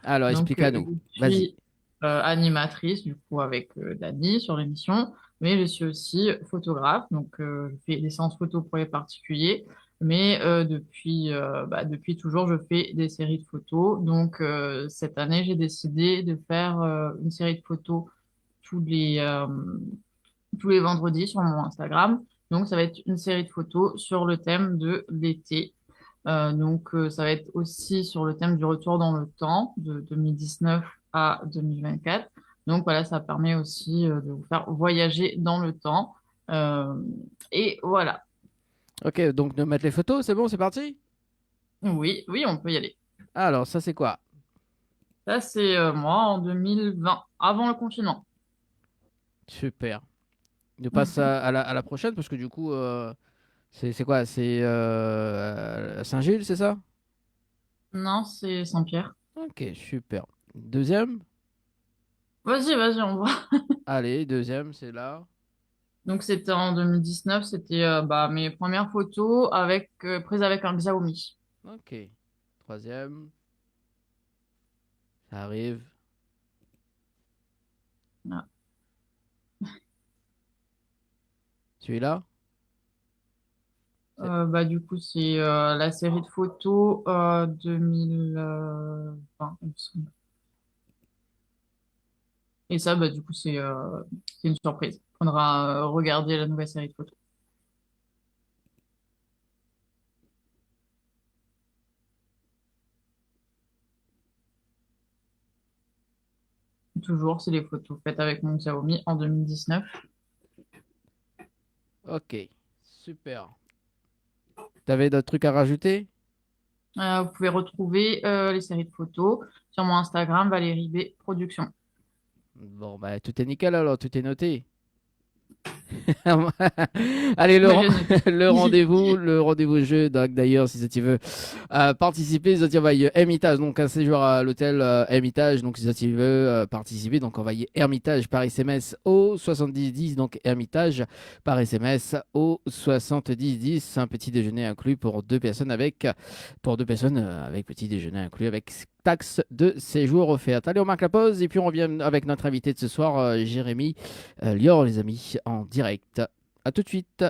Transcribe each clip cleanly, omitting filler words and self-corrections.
Alors, Donc, explique-nous. je Vas-y. suis animatrice, du coup, avec Dany sur l'émission, mais je suis aussi photographe. Donc, je fais des séances photos pour les particuliers. Mais depuis toujours, je fais des séries de photos. Donc, cette année, j'ai décidé de faire une série de photos tous les, euh, tous les vendredis sur mon Instagram. Donc, ça va être une série de photos sur le thème de l'été. Ça va être aussi sur le thème du retour dans le temps de 2019 à 2024. Donc, voilà, ça permet aussi de vous faire voyager dans le temps. Euh, et voilà. Ok, donc de mettre les photos, c'est bon, c'est parti? Oui, oui, on peut y aller. Alors, ça, c'est quoi? Ça, c'est moi en 2020, avant le confinement. Super. De passe à la prochaine, parce que du coup, c'est quoi? C'est Saint-Gilles, c'est ça? Non, c'est Saint-Pierre. Ok, super. Deuxième? Vas-y, vas-y, on voit. Allez, deuxième, c'est là. Donc, c'était en 2019, c'était mes premières photos prises avec un Xiaomi. Ok. Troisième, ça arrive. Voilà. Celui-là? Du coup, c'est la série de photos 2020, il me semble. Et ça, du coup, c'est une surprise. Il faudra regarder la nouvelle série de photos. Toujours, c'est les photos faites avec mon Xiaomi en 2019. Ok, super. T'avais d'autres trucs à rajouter? Vous pouvez retrouver les séries de photos sur mon Instagram, Valérie B Productions. Bon, bah, tout est nickel alors, tout est noté. Allez, Ouais, j'ai noté. le rendez-vous jeu. Donc, d'ailleurs, si tu veux participer, si tu envoyer Hermitage, donc un séjour à l'hôtel Hermitage. Donc, si tu veux participer, donc envoyer Hermitage par SMS au 7010. Donc, Hermitage par SMS au 7010. Un petit déjeuner inclus pour deux personnes avec petit déjeuner inclus avec taxe de séjour offerte. Allez, on marque la pause et puis on revient avec notre invité de ce soir, Jérémy. Lior, les amis, en direct. À tout de suite.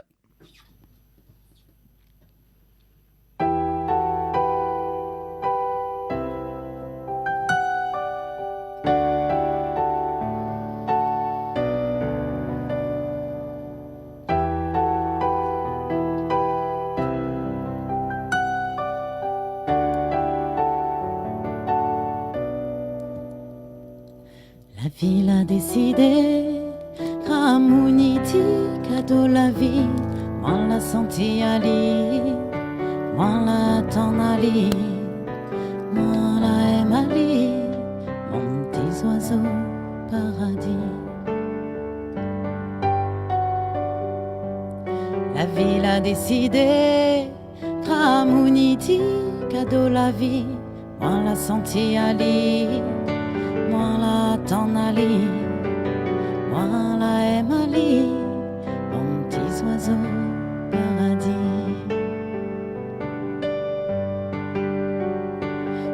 La ville a décidé, Ramouniti, cadeau la vie, moi la senti ali, moi la t'en ali, moi la aime ali, mon petit oiseau paradis. La ville a décidé, Ramouniti, cadeau la vie, moi la senti ali, moi la t'en ali. Moi la aime Ali, mon petit oiseau paradis.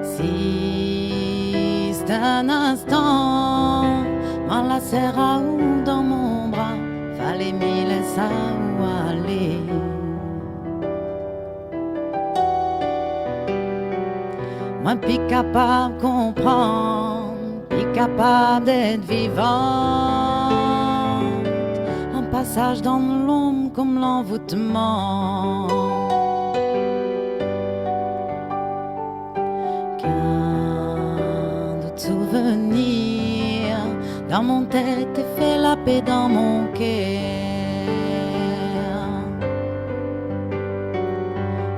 Si c'est un instant, moi la serre à ou dans mon bras, fallait m'y laisser où aller. Moi puis capable de comprendre, puis capable d'être vivant. Un passage dans l'ombre comme l'envoûtement. Qu'un d'autre souvenir dans mon tête et fait la paix dans mon cœur.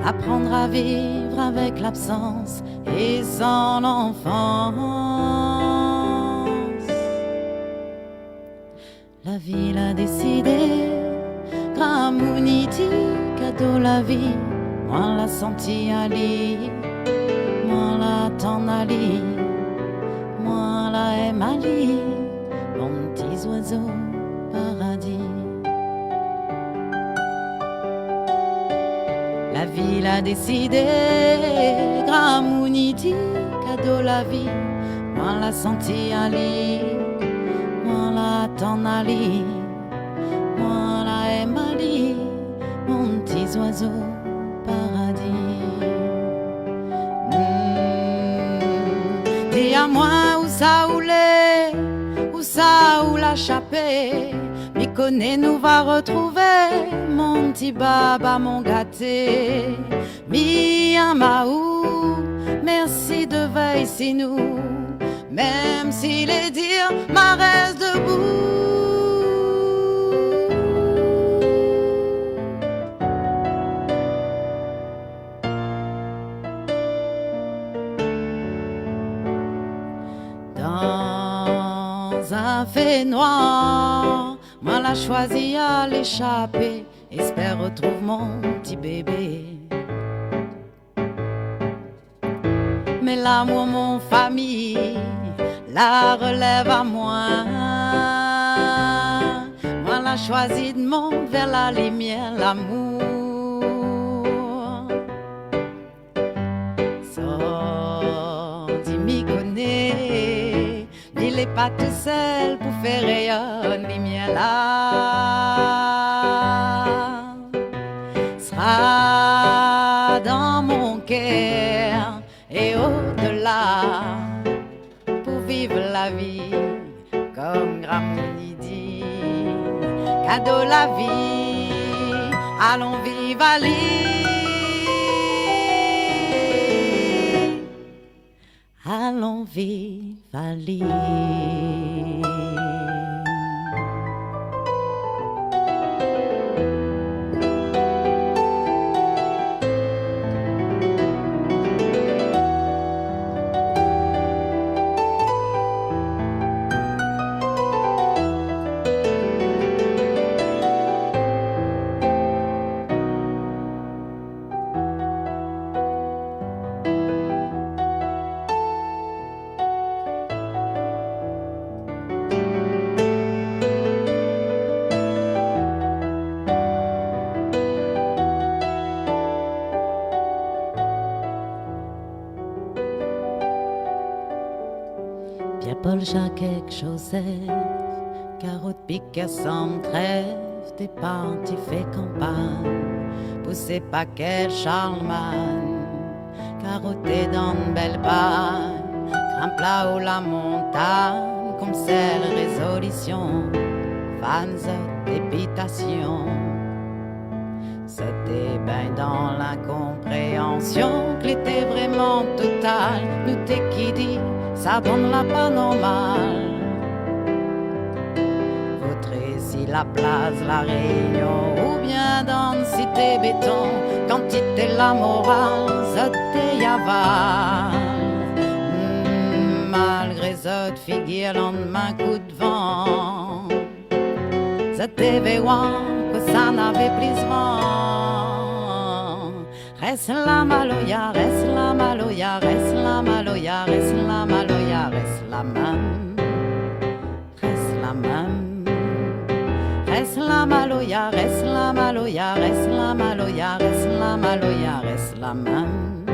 Apprendre à vivre avec l'absence et sans l'enfance. La ville a décidé, Ramouniti, cadeau la vie, moi la senti Ali, moi la t'en Ali, moi la aime Ali, mon petit oiseau paradis. La ville a décidé, Ramouniti, cadeau la vie, moi la senti ali, moi la t'en ali, moi la aime ali, mon petit oiseau paradis. Dis à moi où ça ou l'est, où ça ou la chapée, m'y connaît nous va retrouver, mon petit baba mon gâté. Mi amaou, merci de veille si nous, même si les dires ma reste debout. Dans un fait noir, moi la choisi à l'échapper, espère retrouve mon petit bébé. Mais l'amour, mon famille, la relève à moi. Moi la choisi de monter vers la lumière, l'amour. M'y connaît, il est pas tout seul pour faire rayonner les miens là. Sera dans mon cœur et au-delà pour vivre la vie comme Gramouni dit. Cadeau la vie, allons vivre à l'île. Allons vivre à l'île. Pierre-Paul Jacques Joseph, carotte pique sans trêve, t'es parti fait campagne, poussé paquet Charlemagne, carotté dans une belle bagne, grimpe là-haut la montagne, comme celle résolution, fans d'épitation. C'était ben dans l'incompréhension que l'était vraiment total, nous t'es qui dit ça donne la pas normale. Votre ici la place, la Réunion, ou bien dans une cité béton, quantité la morale, c'était yaval. Malgré cette figure, lendemain coup de vent, c'était véouan que ça n'avait plus de vent. Reste la maloya, reste la maloya, reste la maloya, reste la maloya, reste la même, reste la même. Reste la maloya, reste la maloya, reste la maloya, reste la maloya, reste la même,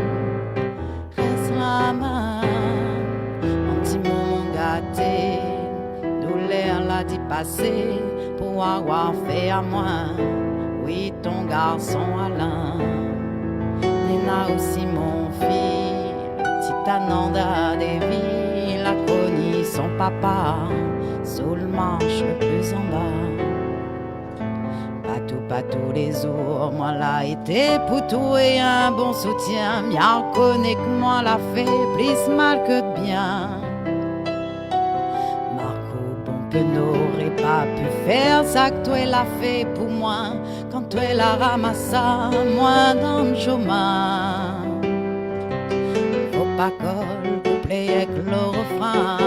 reste la même. Mon petit mon gâté, douleur l'a dit passer pour avoir fait à moi, oui ton garçon Alain. Nena aussi mon fils, le petit Ananda Devi, l'a connu son papa, sous le manche le plus en bas. Pas tous les jours, moi l'a été pour tout et un bon soutien. Bien reconnaît que moi l'a fait plus mal que de bien. Marco bon que n'aurait pas pu faire ça que toi l'a fait pour moi. Quand toi la ramassa, moi dans le chemin. Faut pas coller couplet avec le refrain.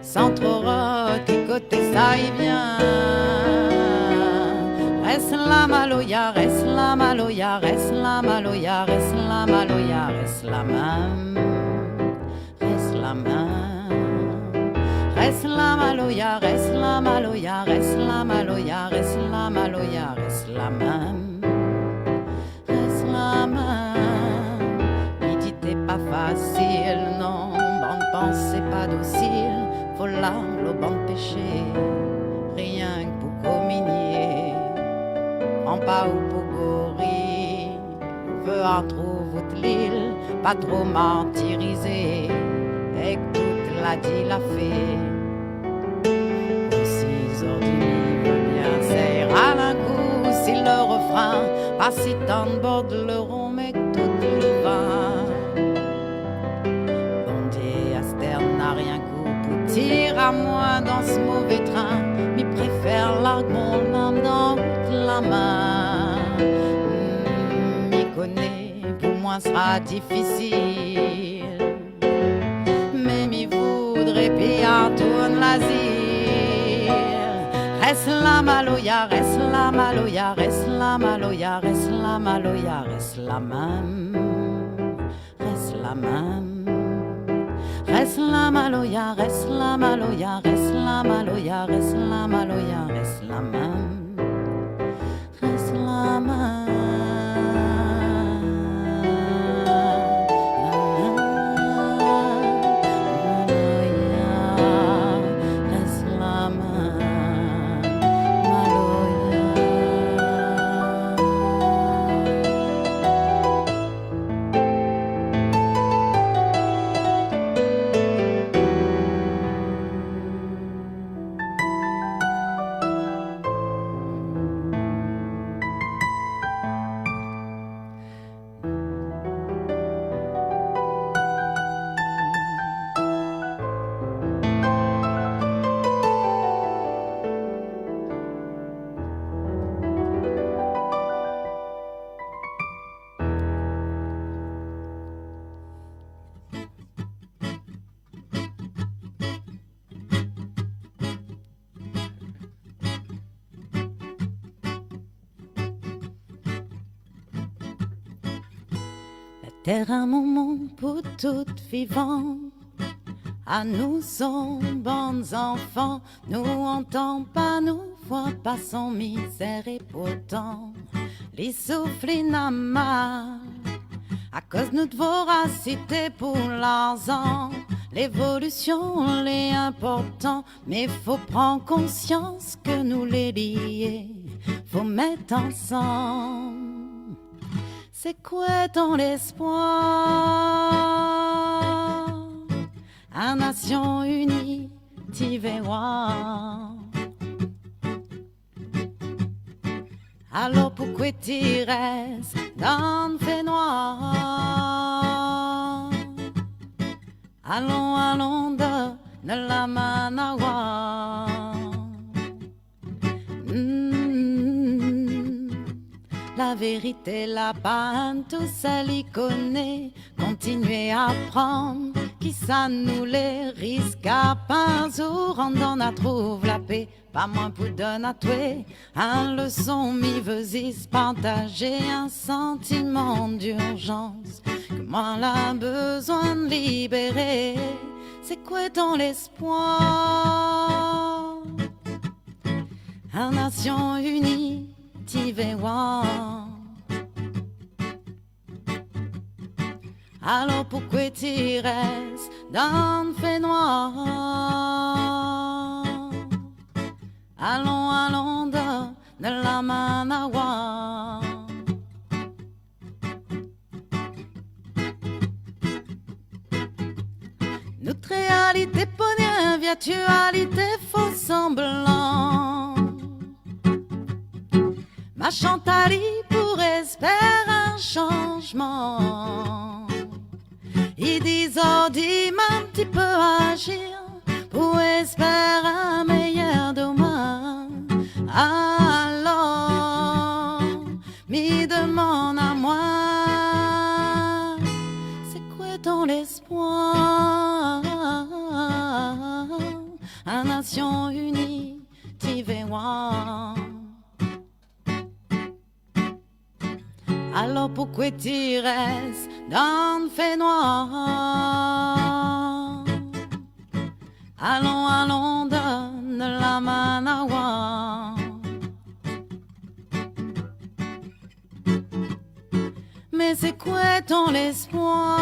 Sans trop côté ça y vient. Reste la maloya, reste la maloya, reste la maloya, reste la maloya, reste la même, reste la même. Reste la maloya, reste la maloya, reste la maloya, reste la maloya, reste la même, reste la même. Il dit t'es pas facile, non. pensée pas docile, volable au banc de péché, rien que pour communier, en pas ou pour gorille, veut en trouver l'île, pas trop martyrisé, et que toute la dit la fée. Aussi ordinaire veut bien serrer à l'un coup, si le refrain pas si tant de bord de le rond, mais que tout le vin. Bondier Asterne n'a rien coup pour tirer à moi dans ce mauvais train, mais préfère largue mon âme dans la main. M'y connaît, pour moi sera difficile, mais m'y voudrait puis en tourne l'asile. Reste la maloya, reste la maloya, reste la maloya, reste la maloya, reste la même, reste la même. Reste la maloya, reste la maloya, reste la maloya, reste la maloya, reste la même, reste la même. Terre un moment pour tout vivant, à nous sont bons enfants, nous entend pas, nous voit pas son misère et pourtant les souffles n'a mal, à cause de notre voracité pour l'argent, l'évolution l'est important, mais faut prendre conscience que nous les liés, faut mettre ensemble. C'est quoi ton espoir? À Nations Unies, t'y verras. Alors pourquoi t'y restes dans le fait noir? Allons, allons de la Manawa. La vérité, la panne, tout ça l'y connaît. Continuez à prendre, qui ça nous les risque à pas jour, on en a trouve la paix. Pas moins pour donner à toi, un leçon mi veut partager un sentiment d'urgence que moi l'a besoin de libérer. C'est quoi ton l'espoir? À Nations Unies, t'y verras. Alors pourquoi t'y restes dans le fait noir? Allons, allons de la Manawa. Notre réalité poney, virtualité faux semblant. Ma Chantali pour espérer un changement. Ils disent, oh, dis-moi un petit peu agir pour espérer un meilleur demain. Alors, m'y demande à moi, c'est quoi ton espoir? À Nations Unies, t'y verras. Alors pourquoi tu restes dans le fait noir? Allons, allons, donne la Manawa. Mais c'est quoi ton espoir?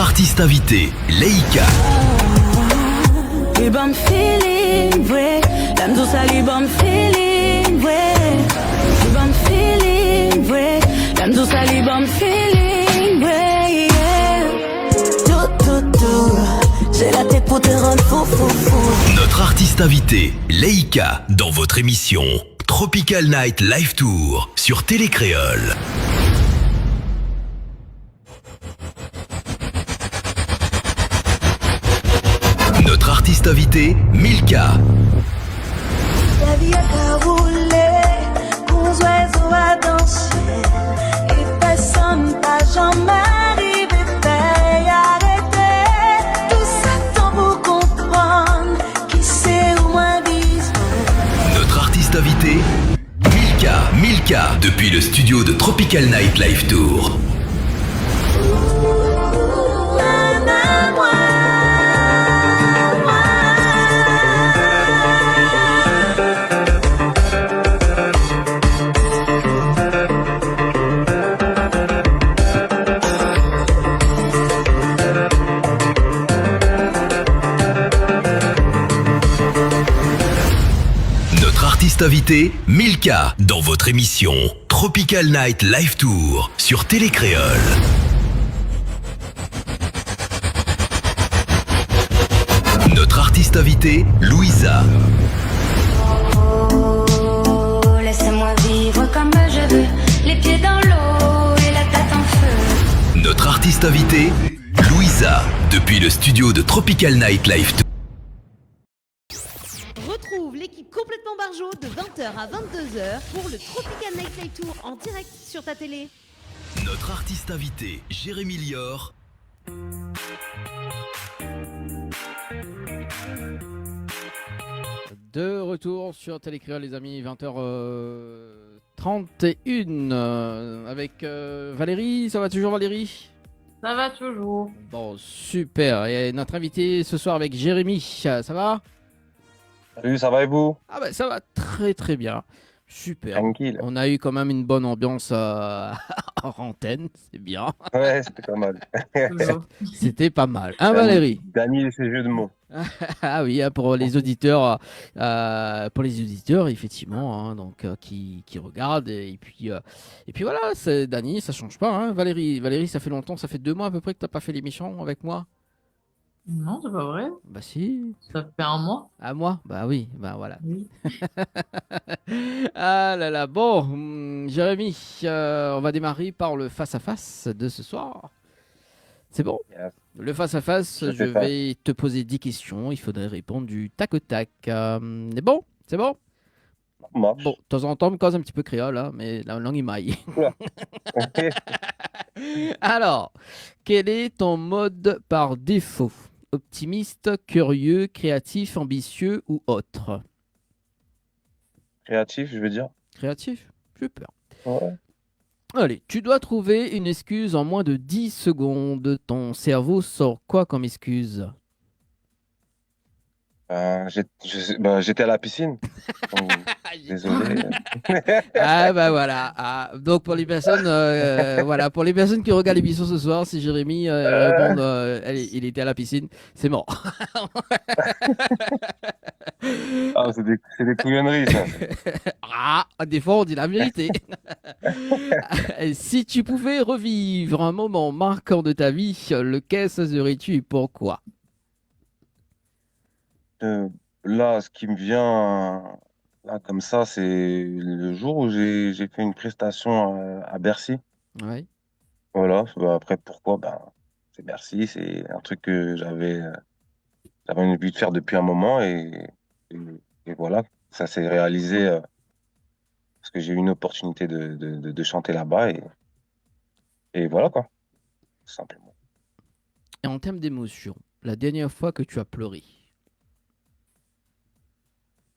artiste invité, Leïka. Les bons feeling, ouais. J'aime tout ça, les bons feeling, ouais. Les bons feeling, ouais. J'aime tout ça, les bons feeling, ouais, yeah. Tout, j'ai la tête pour te rendre fou. Notre artiste invité, Leïka, dans votre émission Tropical Night Live Tour sur Télé Créole. Notre artiste invité, Milka. La vie a roulé, nos oiseaux à danser, et personne n'a jamais arrivé à arrêter. Tout ça tant pour comprendre qui c'est au moins besoin. Notre artiste invité, Milka, depuis le studio de Tropical Night Live Tour. Artiste invité, Milka, dans votre émission Tropical Night Live Tour sur Télé Créole. Notre artiste invité, Louisa. Oh, laissez-moi vivre comme je veux, les pieds dans l'eau et la tête en feu. Notre artiste invité, Louisa, depuis le studio de Tropical Night Live Tour. Retrouve l'équipe complètement barjo de 20h à 22h pour le Tropical Night Live Tour en direct sur ta télé. Notre artiste invité, Jérémy Lior. De retour sur Télé Créole, les amis, 20h31 avec Valérie. Ça va toujours, Valérie? Ça va toujours. Bon, super. Et notre invité ce soir avec Jérémy, ça va? Salut, ça va et vous? Ah bah ça va très très bien. Super. Tranquille. On a eu quand même une bonne ambiance en antenne, c'est bien. Ouais, c'était pas mal. Toujours. C'était pas mal. Hein, Valérie? Dany et ses jeux de mots. Ah oui, hein, pour les auditeurs, effectivement, hein, donc qui regardent et puis voilà, c'est Dany, ça change pas, hein. Valérie, ça fait longtemps, ça fait 2 mois à peu près que t'as pas fait l'émission avec moi. Non, c'est pas vrai. Bah si. Ça fait un mois. À moi? Bah oui, bah voilà. Oui. Ah là là, bon, Jérémy, on va démarrer par le face-à-face de ce soir. C'est bon? Yes. Le face-à-face, je vais te poser 10 questions, il faudrait répondre du tac au tac. C'est bon? C'est bon? Marche. Bon, de temps en temps, on me cause un petit peu créole, hein, mais la langue est maille. Alors, quel est ton mode par défaut? Optimiste, curieux, créatif, ambitieux ou autre? Créatif, je veux dire. Créatif? Super. Ouais. Allez, tu dois trouver une excuse en moins de 10 secondes. Ton cerveau sort quoi comme excuse? J'étais à la piscine. Donc, désolé. Ah bah voilà. Ah, donc pour les personnes, pour les personnes qui regardent l'émission ce soir, si Jérémy répond, il était à la piscine, c'est mort. Ah, c'est des couillonneries, ça. Ah, des fois on dit la vérité. Si tu pouvais revivre un moment marquant de ta vie, lequel serais-tu et pourquoi? Là, ce qui me vient là comme ça, c'est le jour où j'ai fait une prestation à Bercy. Ouais. Voilà. Bah, après, pourquoi? C'est Bercy, c'est un truc que j'avais envie de faire depuis un moment et, et voilà, ça s'est réalisé parce que j'ai eu une opportunité de chanter là-bas et voilà quoi, tout simplement. Et en termes d'émotion, la dernière fois que tu as pleuré?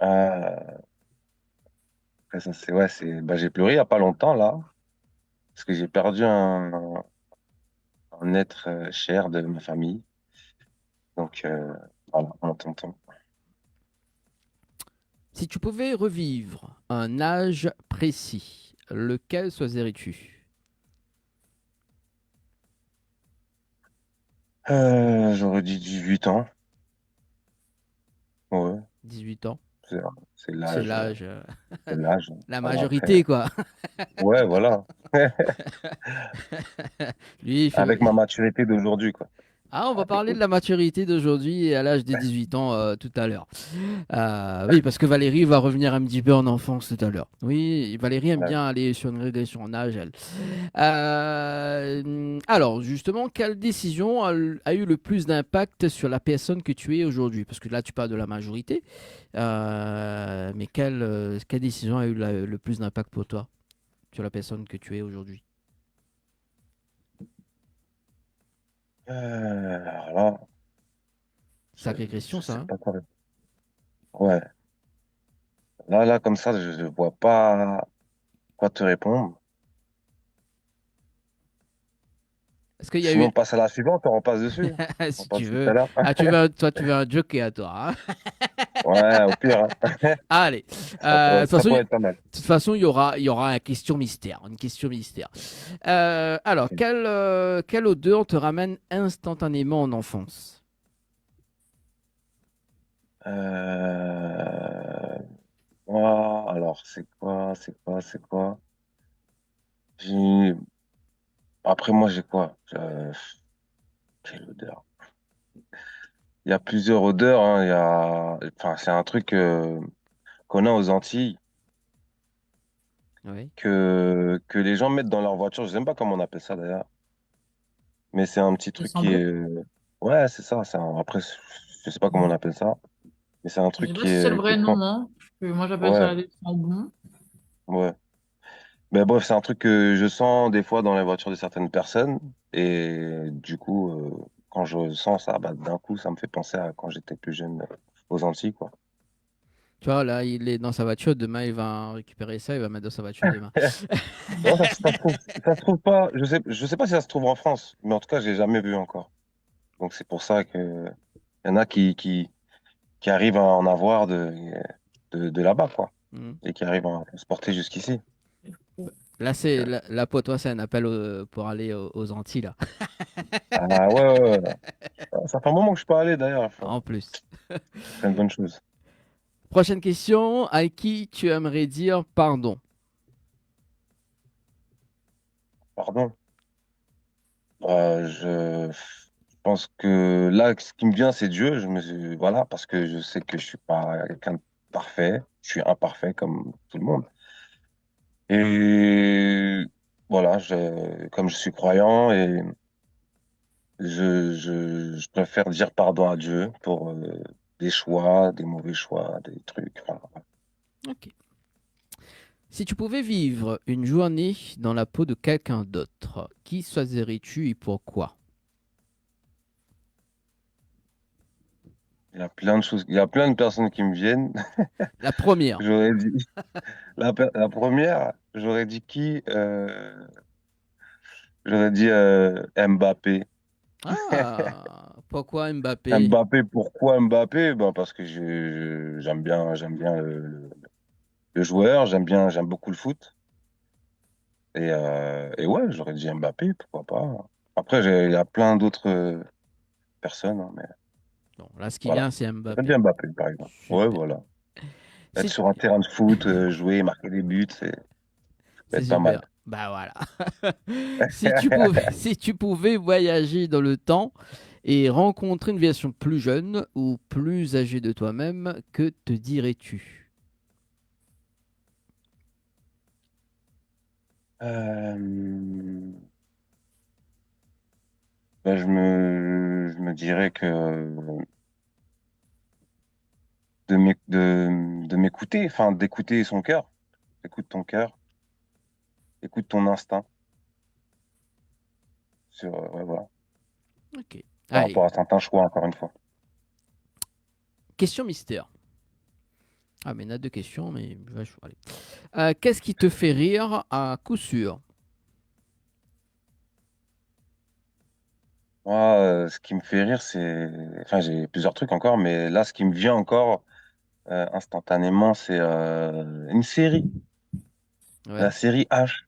Euh, Après, ça, j'ai pleuré il y a pas longtemps là, parce que j'ai perdu un être cher de ma famille. Donc voilà, mon tonton. Si tu pouvais revivre un âge précis, lequel choisirais-tu? J'aurais dit 18 ans. Ouais, 18 ans. c'est c'est C'est l'âge. l'âge, C'est l'âge. la Voilà, après. majorité, quoi. Ouais, voilà. Lui, il Avec ma fait. maturité d'aujourd'hui, quoi. Ah, on va Ah, c'est parler de cool. la maturité d'aujourd'hui et à l'âge de 18 ans tout à l'heure. Oui, parce que Valérie va revenir un petit peu en enfance tout à l'heure. Oui, Valérie aime Ouais. bien aller sur une régression en âge, elle. Alors, justement, quelle décision a eu le plus d'impact sur la personne que tu es aujourd'hui? Parce que là, tu parles de la majorité. Mais quelle décision a eu le plus d'impact pour toi sur la personne que tu es aujourd'hui? Alors là, Sacrée question, je ça, sais hein? pas quoi répondre. Ouais. Là, comme ça, je ne vois pas quoi te répondre. Est-ce qu'il y a Sinon, eu, on passe à la suivante, on passe dessus. On si tu passe tout à veux, l'heure. toi, tu veux un joker à toi, hein? Ouais, au pire, hein. Allez. De Ça pourrait être pas mal. toute façon, il y aura une question mystère. Une question mystère. Alors, quelle odeur te ramène instantanément en enfance? Euh... alors, c'est quoi? J'ai- Après, moi, j'ai quoi? Quelle odeur? Il y a plusieurs odeurs, hein. Enfin, c'est un truc qu'on a aux Antilles, Oui. que les gens mettent dans leur voiture. Je sais même pas comment on appelle ça d'ailleurs. Mais c'est un petit Il truc qui semblait. est. Ouais, c'est ça. Après, je sais pas comment on appelle ça. Mais c'est un Je truc sais pas si c'est le vrai qui nom, sent. hein. Moi, j'appelle ça Ouais, la descente bon. ouais. Mais bref, c'est un truc que je sens des fois dans les voitures de certaines personnes. Et du coup, quand je sens ça, bah, d'un coup, ça me fait penser à quand j'étais plus jeune aux Antilles, quoi. Tu vois, là, il est dans sa voiture. Demain, il va récupérer ça. Il va mettre dans sa voiture demain. Non, ça se trouve pas. Je sais pas si ça se trouve en France, mais en tout cas, j'ai jamais vu encore. Donc c'est pour ça que il y en a qui arrivent à en avoir de là-bas, quoi, Hmm. et qui arrivent à se porter jusqu'ici. Là, Donc, là, pour toi, c'est un appel pour aller aux Antilles, là. ah ouais, ouais, ouais. Ça fait un moment que je suis pas allé d'ailleurs. Enfin, En plus. c'est une bonne chose. Prochaine question. À qui tu aimerais dire pardon? Pardon. Je pense que là, ce qui me vient, c'est Dieu. Voilà, parce que je sais que je suis pas quelqu'un de parfait. Je suis imparfait comme tout le monde. Et voilà, comme je suis croyant et je préfère dire pardon à Dieu pour des choix, des mauvais choix, des trucs. Voilà. Ok. Si tu pouvais vivre une journée dans la peau de quelqu'un d'autre, qui choisirais-tu et pourquoi? Il y a plein de choses, il y a plein de personnes qui me viennent. La première. J'aurais dit la première, j'aurais dit qui? J'aurais dit Mbappé. Ah, pourquoi Mbappé? Mbappé, pourquoi Mbappé? Ben parce que j'aime bien le joueur, j'aime beaucoup le foot. Et ouais, j'aurais dit Mbappé, pourquoi pas. Après, il y a plein d'autres personnes, hein, mais Bon, là, ce qui voilà. vient, c'est J'aurais Mbappé. dit Mbappé, par exemple. Ouais, Super. voilà. Être C'est sur un terrain de foot, jouer, marquer des buts, ça peut c'est être pas super. mal. Bah voilà. Si tu pouvais voyager dans le temps et rencontrer une version plus jeune ou plus âgée de toi-même, que te dirais-tu? Euh, ben, je me dirais que de m'écouter, enfin d'écouter son cœur. Écoute ton cœur, écoute ton instinct ouais, voilà, Ok. par Allez, rapport à certains choix, encore une fois. question mystère. Ah, mais il y en a deux questions, mais allez. Qu'est-ce qui te fait rire à coup sûr? Moi, ce qui me fait rire, enfin, j'ai plusieurs trucs encore, mais là, ce qui me vient encore instantanément, c'est une série, Ouais, la série H.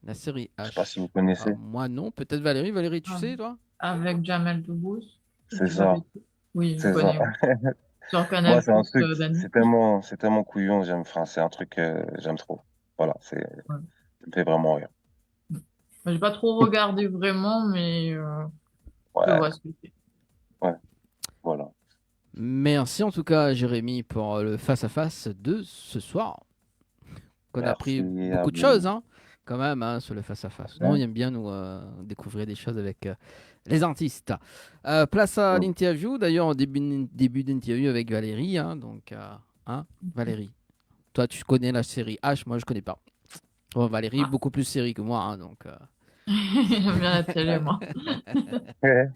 la série Je sais pas si H. vous Ah, connaissez. moi non, peut-être Valérie. Valérie, tu Ah, sais, toi? Avec Jamel Debbouze, si je C'est dis pas ça, bêtise. Oui, je c'est ça. connais. Oui. Sur Moi, Canal+, c'est un truc, Dany. c'est tellement couillon, enfin, c'est un truc que j'aime trop. Voilà, Ouais. ça me fait vraiment rire. J'ai pas trop regardé vraiment, mais je Ouais, vois ce que c'est. ouais, voilà. Merci en tout cas, Jérémy, pour le face-à-face de ce soir. Qu'on a appris Merci à beaucoup de choses, vous. hein, quand même, hein, sur le face-à-face. Nous, on Ouais. aime bien nous découvrir des choses avec les artistes. Place à Mm. l'interview. D'ailleurs, au début d'interview avec Valérie. Hein, donc, hein, Valérie, toi, tu connais la série H, moi, je connais pas. Bon, Valérie, Ah, beaucoup plus série que moi, hein, donc. j'aime bien la télé, moi. Ouais.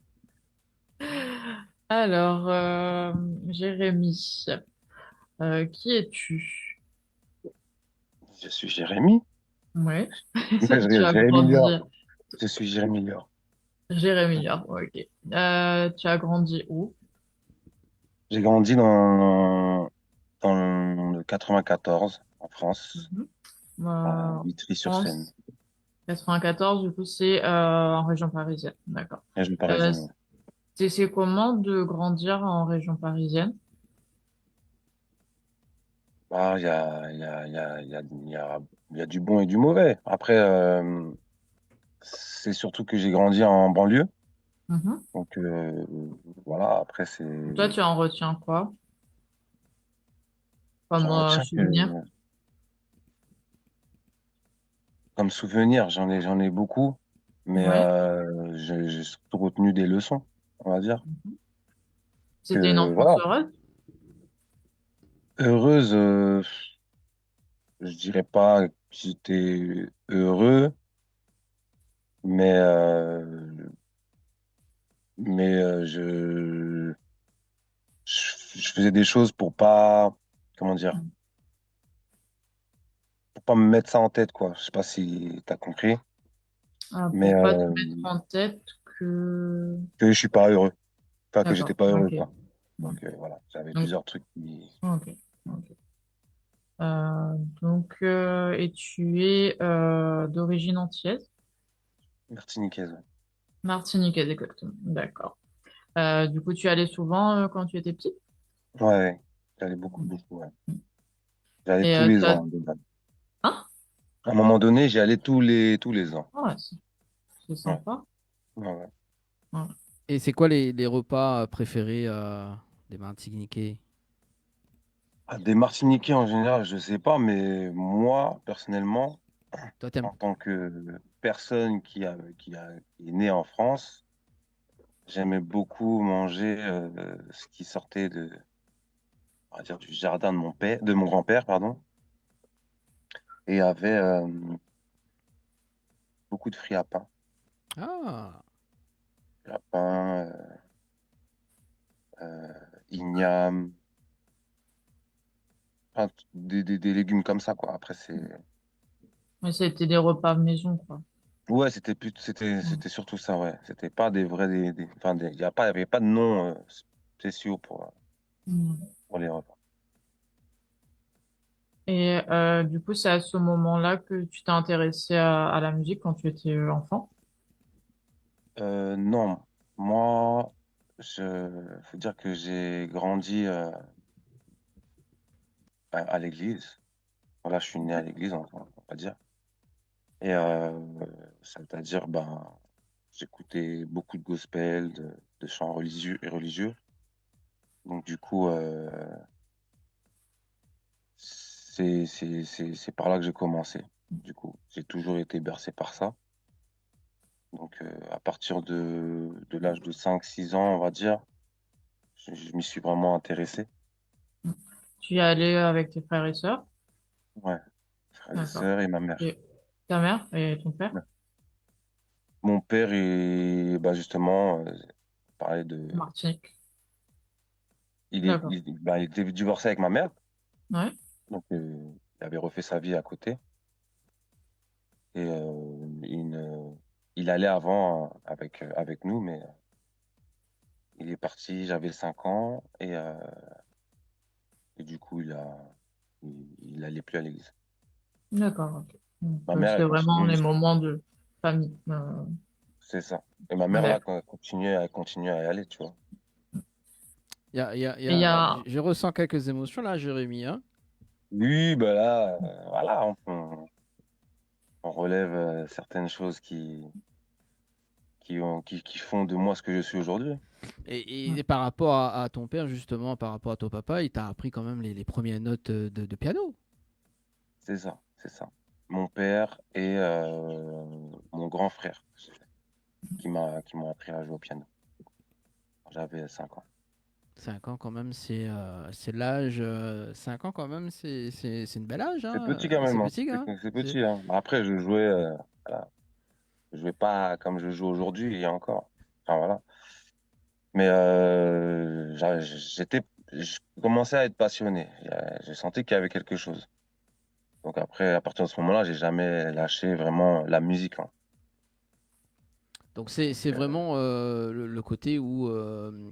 Alors, Jérémy, qui es-tu? Je suis Jérémy. Ouais. Tu as Jérémy grandi. Lior. Je suis Jérémy Lior. Jérémy, ah, ok. Tu as grandi où? J'ai grandi dans le 94, en France, Mhm. à France Vitry-sur-Seine, 94, du coup, c'est en région parisienne. D'accord. région Euh, parisienne. c'est comment de grandir en région parisienne? Ah, il y a du bon et du mauvais. Après, c'est surtout que j'ai grandi en banlieue. Mhm. Donc, voilà, après, Toi, tu en retiens quoi comme j'en retiens que, souvenir? comme souvenir, j'en ai beaucoup, mais Ouais. j'ai surtout retenu des leçons, on va dire. C'était une Que, enfance voilà, heureuse? heureuse, je dirais pas que j'étais heureux, mais, je faisais des choses pour pas, comment dire, pour pas me mettre ça en tête, quoi. Je sais pas si t'as compris, mais Pour pas te mettre en tête que... que je suis pas heureux, enfin que j'étais D'accord, pas heureux, ok. quoi. Ouais. Donc voilà, j'avais Donc, plusieurs trucs qui ok. Ok. Et tu es d'origine antillaise? martiniquaises. Ouais, Martiniquaise, exactement. D'accord. Du coup, tu y allais souvent quand tu étais petit? ouais, j'allais beaucoup, beaucoup, ouais. J'allais Et tous les t'as... ans, de base. Hein? À un moment donné, j'y allais tous les ans. Ouais, c'est Ouais, sympa. ouais, ouais. Ouais. Et c'est quoi les repas préférés des Martiniquais? Ah, des Martiniquais en général, je sais pas, mais moi, personnellement, Toi, t'aimes? en tant que personne qui est née en France, j'aimais beaucoup manger ce qui sortait on va dire, du jardin de mon père, de mon grand-père, pardon, et il y avait beaucoup de fruits à pain. Ah, Fruits à pain, ignames, enfin, des légumes comme ça, quoi. Après, Mais c'était des repas maison, quoi. ouais, Mm. c'était surtout ça, ouais. C'était pas des vrais, enfin, il y avait pas de nom spéciaux Mm. pour les repas. Et du coup, c'est à ce moment-là que tu t'es intéressé à la musique quand tu étais enfant? Non, moi, faut dire que j'ai grandi à l'église. Voilà, je suis né à l'église, on va dire. Et c'est-à-dire, ben, j'écoutais beaucoup de gospel, de chants religieux. Donc, du coup, c'est par là que j'ai commencé. Du coup, j'ai toujours été bercé par ça. Donc, à partir de l'âge de 5 6 ans, on va dire, je m'y suis vraiment intéressé. Mm. Tu y allais avec tes frères et sœurs? Ouais, frères et D'accord. sœurs et ma mère. Et ta mère et ton père? Ouais. Mon père est, bah justement, on parlait Martinique. D'accord. il était divorcé avec ma mère, Ouais. donc il avait refait sa vie à côté. Et il allait avant avec nous, mais il est parti, j'avais 5 ans, et du coup, il allait plus à l'église. D'accord. Ok. Donc, Ma mère, c'est elle vraiment continue, les moments de famille. c'est ça. Et ma mère, Ouais. là, continue à y aller, tu vois. Et il y a, Je ressens quelques émotions là, Jérémy, hein. Oui, ben là, voilà, on relève certaines choses qui font de moi ce que je suis aujourd'hui. Et par rapport à ton père, justement, par rapport à ton papa, il t'a appris quand même les premières notes de piano. C'est ça, c'est ça. Mon père et mon grand frère qui m'ont appris à jouer au piano. J'avais 5 ans. 5 ans quand même, c'est l'âge. 5 ans quand même, c'est une belle âge, C'est hein. petit quand C'est même, hein. petit, hein. C'est C'est- petit, hein. Après, voilà. Je jouais pas comme je joue aujourd'hui et encore. Enfin, voilà. Mais je commençais à être passionné. J'ai senti qu'il y avait quelque chose. Donc après, à partir de ce moment-là, j'ai jamais lâché vraiment la musique, hein. Donc Donc, c'est vraiment le côté où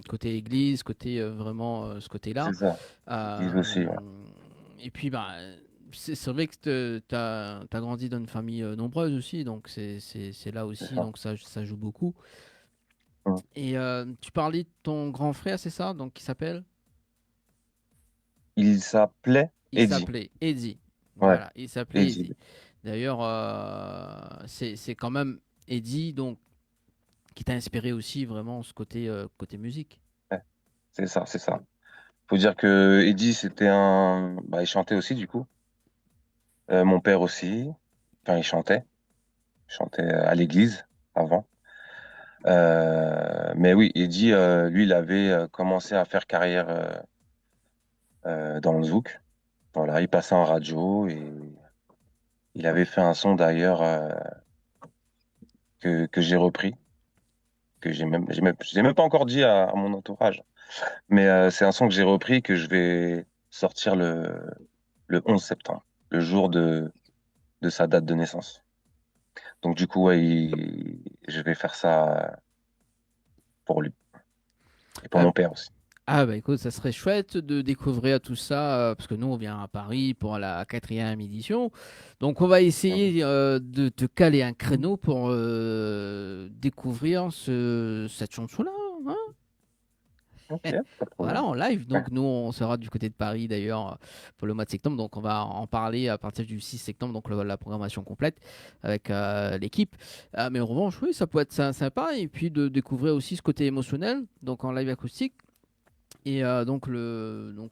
côté église, côté vraiment ce côté-là. c'est ça. L'église aussi, ouais. Et puis bah c'est vrai que tu as grandi dans une famille nombreuse aussi, donc c'est là C'est aussi, ça. donc ça joue beaucoup. Mm. Et tu parlais de ton grand frère, c'est ça? Donc qui s'appelle? Il s'appelait Il Eddie. s'appelait Eddie. Ouais, Voilà, il s'appelait Eddie. Eddie. D'ailleurs, c'est quand même Eddie donc qui t'a inspiré aussi vraiment ce côté côté musique. Ouais, c'est ça, c'est ça. Faut dire que Eddie, bah, il chantait aussi, du coup. Mon père aussi. Enfin, il chantait. Il chantait à l'église avant. Mais oui, Eddie, lui, il avait commencé à faire carrière dans le zouk. Voilà, il passait en radio et il avait fait un son d'ailleurs que j'ai repris, que j'ai même pas encore dit à mon entourage. Mais c'est un son que j'ai repris que je vais sortir le 11 septembre, le jour de sa date de naissance. Donc du coup, ouais, je vais faire ça pour lui et pour Ah, mon père aussi. ah, bah écoute, ça serait chouette de découvrir tout ça, parce que nous on vient à Paris pour la quatrième édition. Donc on va Mhm. essayer de te caler un créneau pour découvrir cette chanson-là, hein. Ok, pas de Voilà, problème. en live. Ouais. Donc nous on sera du côté de Paris d'ailleurs pour le mois de septembre. Donc on va en parler à partir du 6 septembre, donc la programmation complète avec l'équipe. Mais en revanche, oui, ça peut être sympa. Et puis de découvrir aussi ce côté émotionnel, donc en live acoustique. Et donc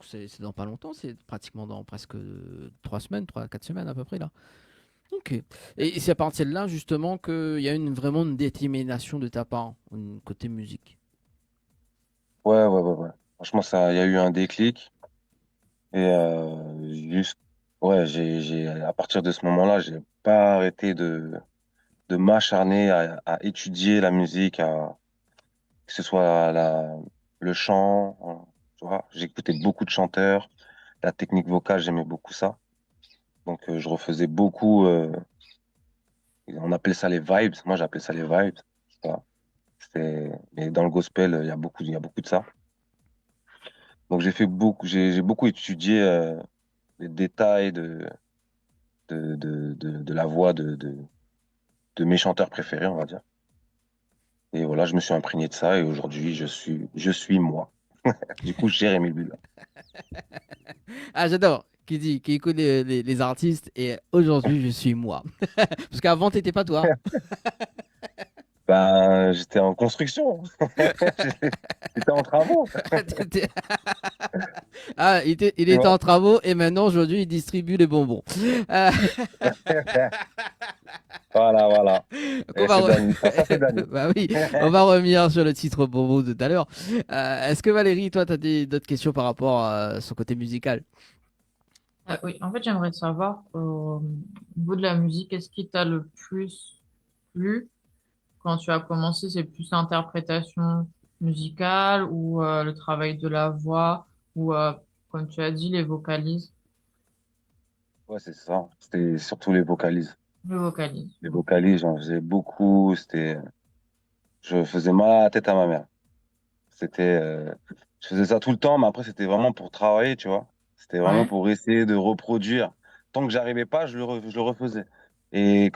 c'est dans pas longtemps, c'est pratiquement dans presque 3 semaines, 4 semaines à peu près là. Ok. Et c'est à partir de là justement qu'il y a vraiment une détermination de ta part, côté musique. Ouais, ouais, ouais, ouais. Franchement, il y a eu un déclic et juste, ouais, à partir de ce moment-là, j'ai pas arrêté de m'acharner à étudier la musique, que ce soit le chant, hein, tu vois. J'écoutais beaucoup de chanteurs, la technique vocale, j'aimais beaucoup ça. Donc, je refaisais beaucoup, on appelait ça les vibes. Moi, j'appelais ça les vibes. Voilà. Mais dans le gospel, il y a beaucoup de ça. Donc, j'ai beaucoup étudié les détails de la voix de mes chanteurs préférés, on va dire. Et voilà, je me suis imprégné de ça et aujourd'hui, je suis moi. Du coup, Jérémy Bull. Ah, j'adore. Qui écoute les artistes et aujourd'hui je suis moi. Parce qu'avant t'étais pas toi. Ben, j'étais en construction. J'étais en travaux, T'étais- Ah, il tu était vois. en travaux et maintenant aujourd'hui il distribue les bonbons. Euh, Voilà, voilà. donc on Et va c'est Dani. Ça fait Dani. bah oui, on va revenir sur le titre bonbon de tout à l'heure. Est-ce que Valérie, toi, tu as d'autres questions par rapport à son côté musical? oui, en fait, j'aimerais savoir, au niveau de la musique, qu'est-ce qui t'a le plus plu quand tu as commencé? C'est plus l'interprétation musicale ou le travail de la voix ou, comme tu as dit, les vocalises? Ouais, c'est ça. C'était surtout les vocalises. Le vocalise. Les vocalises, j'en faisais beaucoup. Je faisais mal à la tête à ma mère. Je faisais ça tout le temps, mais après, c'était vraiment pour travailler, tu vois. C'était vraiment Ouais. pour essayer de reproduire. Tant que j'arrivais pas, je le refaisais. Et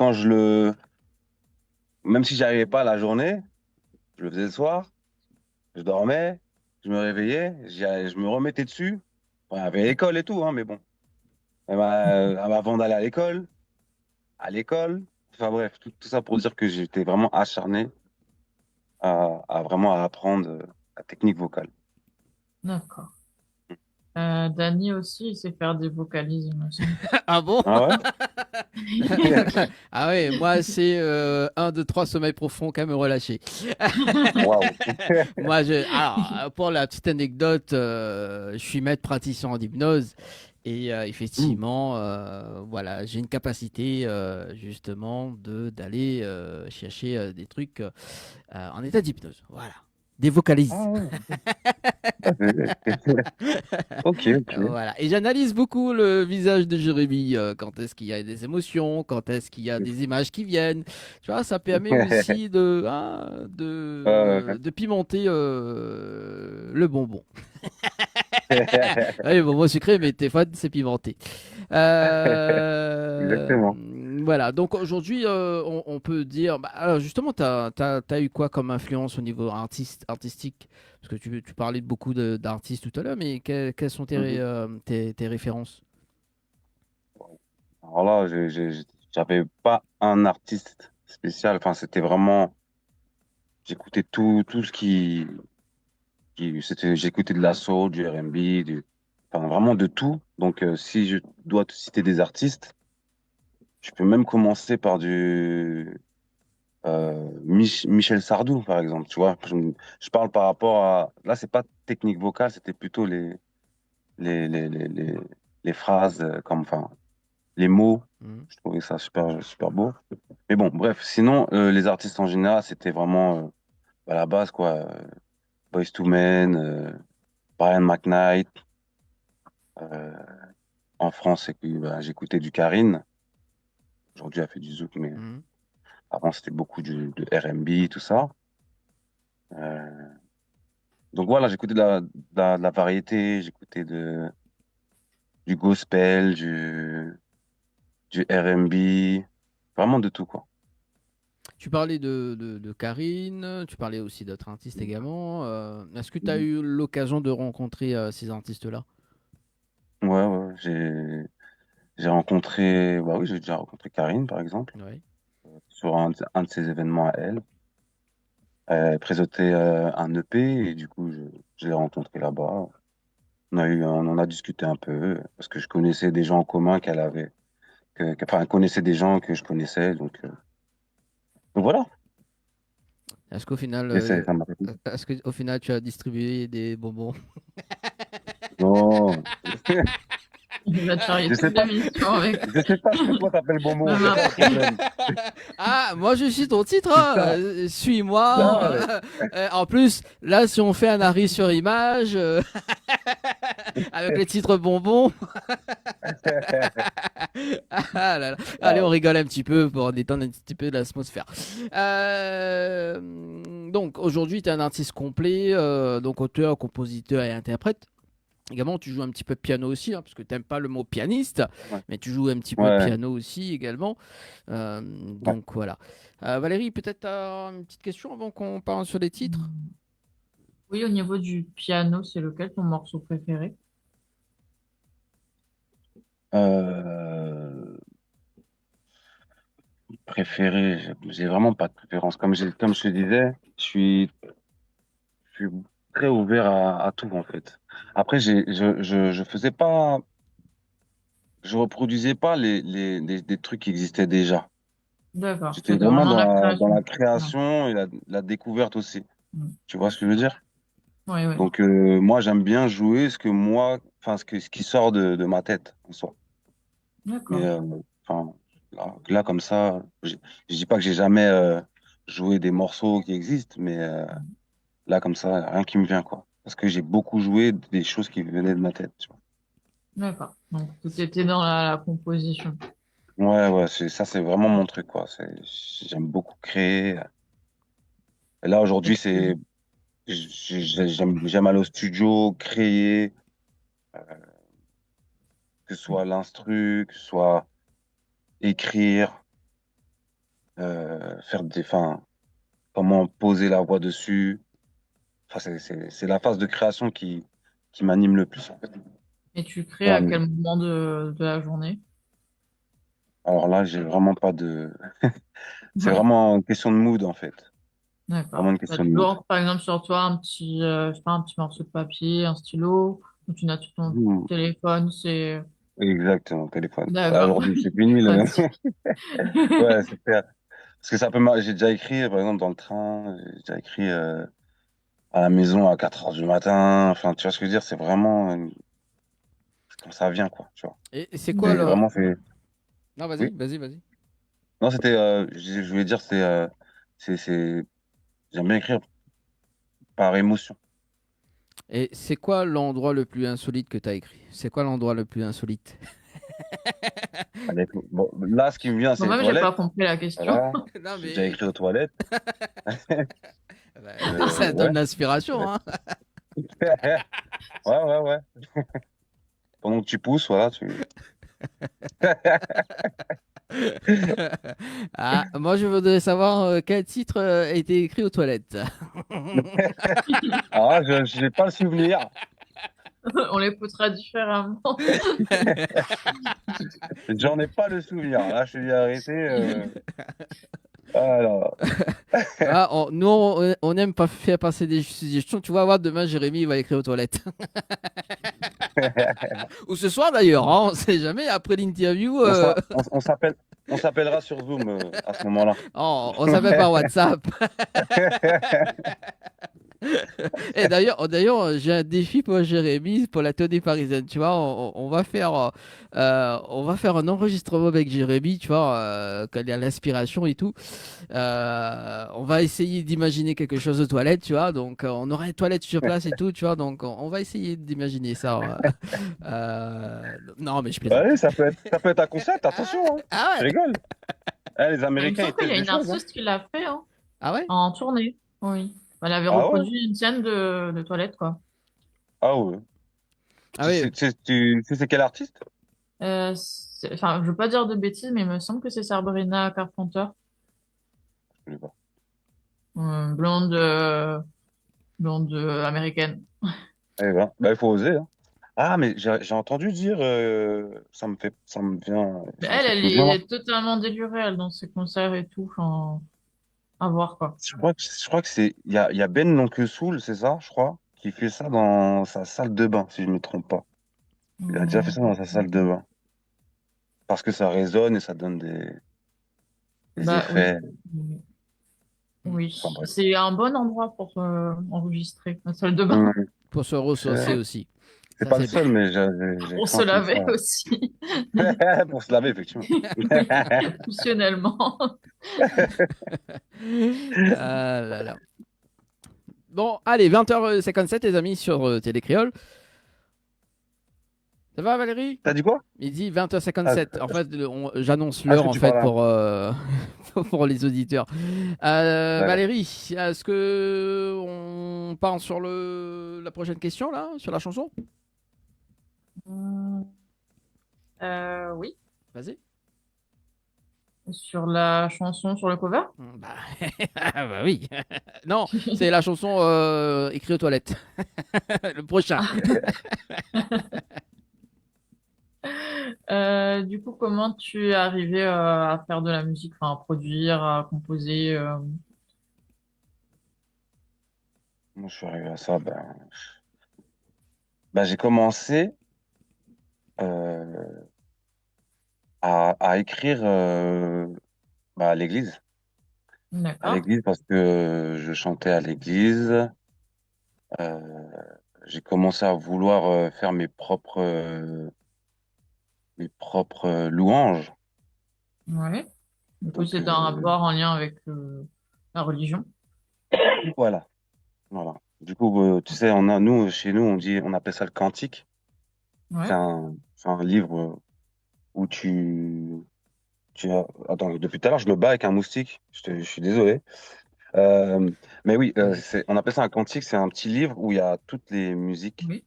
même si j'arrivais pas la journée, Je le faisais le soir, je dormais, je me réveillais, je me remettais dessus. Bon, il y avait l'école et tout, hein, mais bon. Avant d'aller à l'école, enfin bref, tout ça pour dire que j'étais vraiment acharné à vraiment apprendre la technique vocale. D'accord. Dany aussi, il sait faire des vocalises, il me semble. Ah bon? Ah ouais? Ah ouais, moi c'est 1, 2, 3 sommeil profond, qu'à me relâcher. Waouh. Alors, pour la petite anecdote, je suis maître praticien en hypnose et effectivement, voilà, j'ai une capacité justement d'aller chercher des trucs en état d'hypnose. Voilà, des vocalises. Ah ouais. Ok, ok. Voilà. Et j'analyse beaucoup le visage de Jérémy. Quand est-ce qu'il y a des émotions, quand est-ce qu'il y a des images qui viennent. Tu vois, ça permet aussi de pimenter le bonbon. Oui, bonbon sucré, mais des fois, c'est pimenté. Exactement. Voilà, donc aujourd'hui, on peut dire. Alors justement, tu as eu quoi comme influence au niveau artistique? Parce que tu parlais de beaucoup d'artistes tout à l'heure, mais quelles sont Mhm. tes références? Alors là, j'avais pas un artiste spécial. Enfin, c'était vraiment, j'écoutais tout ce j'écoutais de la soul, du R&B, enfin, vraiment de tout. Donc, si je dois te citer des artistes, je peux même commencer par Michel Sardou, par exemple. Tu vois, je parle par rapport à, là, c'est pas technique vocale, c'était plutôt les, les, les, les, les phrases, enfin, les mots. Mhm. Je trouvais ça super beau. Mais bon, bref, sinon, les artistes en général, c'était vraiment à la base, quoi. Boyz II Men, Brian McKnight. Euh, En France, j'écoutais du Karine. Aujourd'hui, elle fait du zouk, mais Mhm. avant, c'était beaucoup de R&B, tout ça. Euh, donc voilà, j'écoutais de la variété, j'écoutais du gospel, du R&B, vraiment de tout, quoi. Tu parlais de Karine, tu parlais aussi d'autres artistes également. Est-ce que tu as Mhm. eu l'occasion de rencontrer ces artistes-là? Ouais, j'ai rencontré, bah oui, j'ai déjà rencontré Karine, par exemple, Oui. sur un de ses événements à elle. Elle présentait un EP et du coup, je l'ai rencontré là-bas. On en a discuté un peu parce que je connaissais des gens en commun qu'elle avait, enfin, elle connaissait des gens que je connaissais, donc voilà. Est-ce qu'au final, Et ça m'a fait est-ce que au final, tu as distribué des bonbons? non, Il va te charrier je sais toute pas, l'émission avec. je sais pas ce que toi t'appelles Bomo, Même c'est ça le après. problème. Ah, moi je suis ton titre, C'est hein, ça. suis-moi. Non, En plus, là, si on fait un arrêt sur image avec les titres bonbons, ah là là. Allez, on ah, rigole un petit peu pour détendre un petit peu l'atmosphère. Donc aujourd'hui, tu es un artiste complet, donc auteur, compositeur et interprète. Également, tu joues un petit peu de piano aussi, hein, parce que tu n'aimes pas le mot pianiste, ouais, mais tu joues un petit peu de ouais, piano aussi également. ouais. Donc voilà. Valérie, peut-être une petite question avant qu'on parle sur les titres. Oui, au niveau du piano, c'est lequel ton morceau préféré? Euh, Préféré, j'ai vraiment pas de préférence. Comme je te disais, je suis très ouvert à tout en fait. Après, je faisais pas, je reproduisais pas des trucs qui existaient déjà. D'accord, J'étais c'était vraiment vraiment la dans création. la Ouais. création et la découverte aussi. Mm. Tu vois ce que je veux dire? Oui, oui. Donc, moi, j'aime bien jouer enfin, ce qui sort de ma tête en soi. Mais, D'accord. enfin, là, comme ça, je dis pas que j'ai jamais joué des morceaux qui existent, mais là, comme ça, rien qui me vient, quoi. Parce que j'ai beaucoup joué des choses qui venaient de ma tête, tu vois. D'accord. Donc, tout était dans la composition. Ouais, ça, c'est vraiment mon truc, quoi. J'aime beaucoup créer. Et là, aujourd'hui, j'aime aller au studio, créer, que ce soit l'instru, que ce soit écrire, faire enfin, comment poser la voix dessus. Enfin, c'est la phase de création qui m'anime le plus, en fait. Et tu crées Dans la à quel musique. moment de la journée? Alors là, j'ai vraiment pas de. C'est Ouais, vraiment une question de mood, en fait. Vraiment d'accord. une T'as question de mood. toujours, par exemple, sur toi, je sais pas, un petit morceau de papier, un stylo, ou tu notes sur ton Mmh. téléphone, c'est... Exactement, téléphone. Là, D'accord. aujourd'hui, c'est fini. Pratique. Ouais, c'est clair. Parce que j'ai déjà écrit, par exemple, dans le train, j'ai déjà écrit à la maison à 4 heures du matin. Enfin, tu vois ce que je veux dire? C'est vraiment quand ça vient, quoi. Tu vois. Et c'est quoi C'est le. D'accord. vraiment fait. Non, vas-y, Oui. vas-y, vas-y. Non, c'était. Je voulais dire, c'est. J'aime bien écrire par émotion. Et c'est quoi l'endroit le plus insolite que tu as écrit? C'est quoi l'endroit le plus insolite? Bon, là, ce qui me vient, c'est les Moi-même, j'ai pas toilettes. compris la question. Voilà. Non, J'ai déjà mais écrit aux toilettes. ça donne Ouais. l'inspiration, hein. Ouais, ouais, ouais. Pendant que tu pousses, voilà, tu. Ah, moi, je voudrais savoir quel titre a été écrit aux toilettes. Alors là, je n'ai pas le souvenir. On l'écoutera différemment. J'en ai pas le souvenir. Là, je suis arrêté. Alors, Ah, nous, on aime pas faire passer des suggestions. Tu vas voir, demain, Jérémy il va écrire aux toilettes. Ou ce soir, d'ailleurs, hein, on sait jamais. Après l'interview, on s'appellera sur Zoom à ce moment-là. on s'appelle par WhatsApp. Et d'ailleurs, j'ai un défi pour Jérémy pour la tournée parisienne. Tu vois, on va faire un enregistrement avec Jérémy. Tu vois, quand il y a l'inspiration et tout. On va essayer d'imaginer quelque chose aux toilettes. Tu vois, donc on aura les toilettes sur place et tout. Tu vois, donc on va essayer d'imaginer ça. Non, mais je plaisante. Ouais, ça peut être un concept, attention, hein. Ah Je ouais, rigole. Les Il me Américains, semble ils qu'il y testent a des une choses, hein. artiste qui l'a fait hein, ah ouais. en tournée. Oui. Elle avait Ah ouais? reproduit une scène de toilette, quoi. Ah ouais. Ah oui. Tu sais c'est quel artiste? Enfin, je veux pas dire de bêtises, mais il me semble que c'est Sabrina Carpenter. Je connais pas. Blonde, blonde américaine. Eh ben, bah, il faut oser, hein. Ah, mais j'ai entendu dire, ça me vient, Mais enfin, ce qui me vient là. elle est totalement délurée, elle, dans ses concerts et tout. Enfin, à voir, quoi. Je crois que il y a Ben Lonkesoul, c'est ça, je crois, qui fait ça dans sa salle de bain, si je me trompe pas. Il a déjà fait Hum, ça dans sa salle de bain. Parce que ça résonne et ça donne des Bah oui. effets. Enfin Oui. bref. C'est un bon endroit pour enregistrer, la salle de bain. Hum, Pour se ressourcer euh, aussi. c'est Ça, pas le c'est bien. seul, mais j'ai Pour cru se entendre ça. laver aussi. Pour se laver, effectivement. Oui, optionnellement. Ah là là. Bon, allez, 20h57, les amis, sur Télécréole. Ça va, Valérie? T'as dit quoi? Il dit Ah, 20h57. En fait, j'annonce est-ce l'heure que en tu fait parles pour, pour les auditeurs. D'accord. Valérie, est-ce que on part sur la prochaine question là, sur la chanson? Hum, oui. Vas-y. Sur la chanson, sur le cover. Bah, ah bah oui. Non, c'est la chanson écrite aux toilettes. Le prochain. Du coup, comment tu es arrivé à faire de la musique, enfin, à produire, à composer Moi, je suis arrivé à ça. J'ai commencé euh, à écrire à l'église. À D'accord. l'église parce que je chantais à l'église. Euh, j'ai commencé à vouloir faire mes propres louanges. Ouais. Du coup, Donc c'est un rapport en lien avec la religion. voilà, voilà. Du coup, tu sais, chez nous, on appelle ça le cantique. Ouais. C'est un livre où attends, depuis tout à l'heure, je me bats avec un moustique. Je suis désolé. Euh, mais oui, Vas-y. on appelle ça un cantique. C'est un petit livre où il y a toutes les musiques, Oui.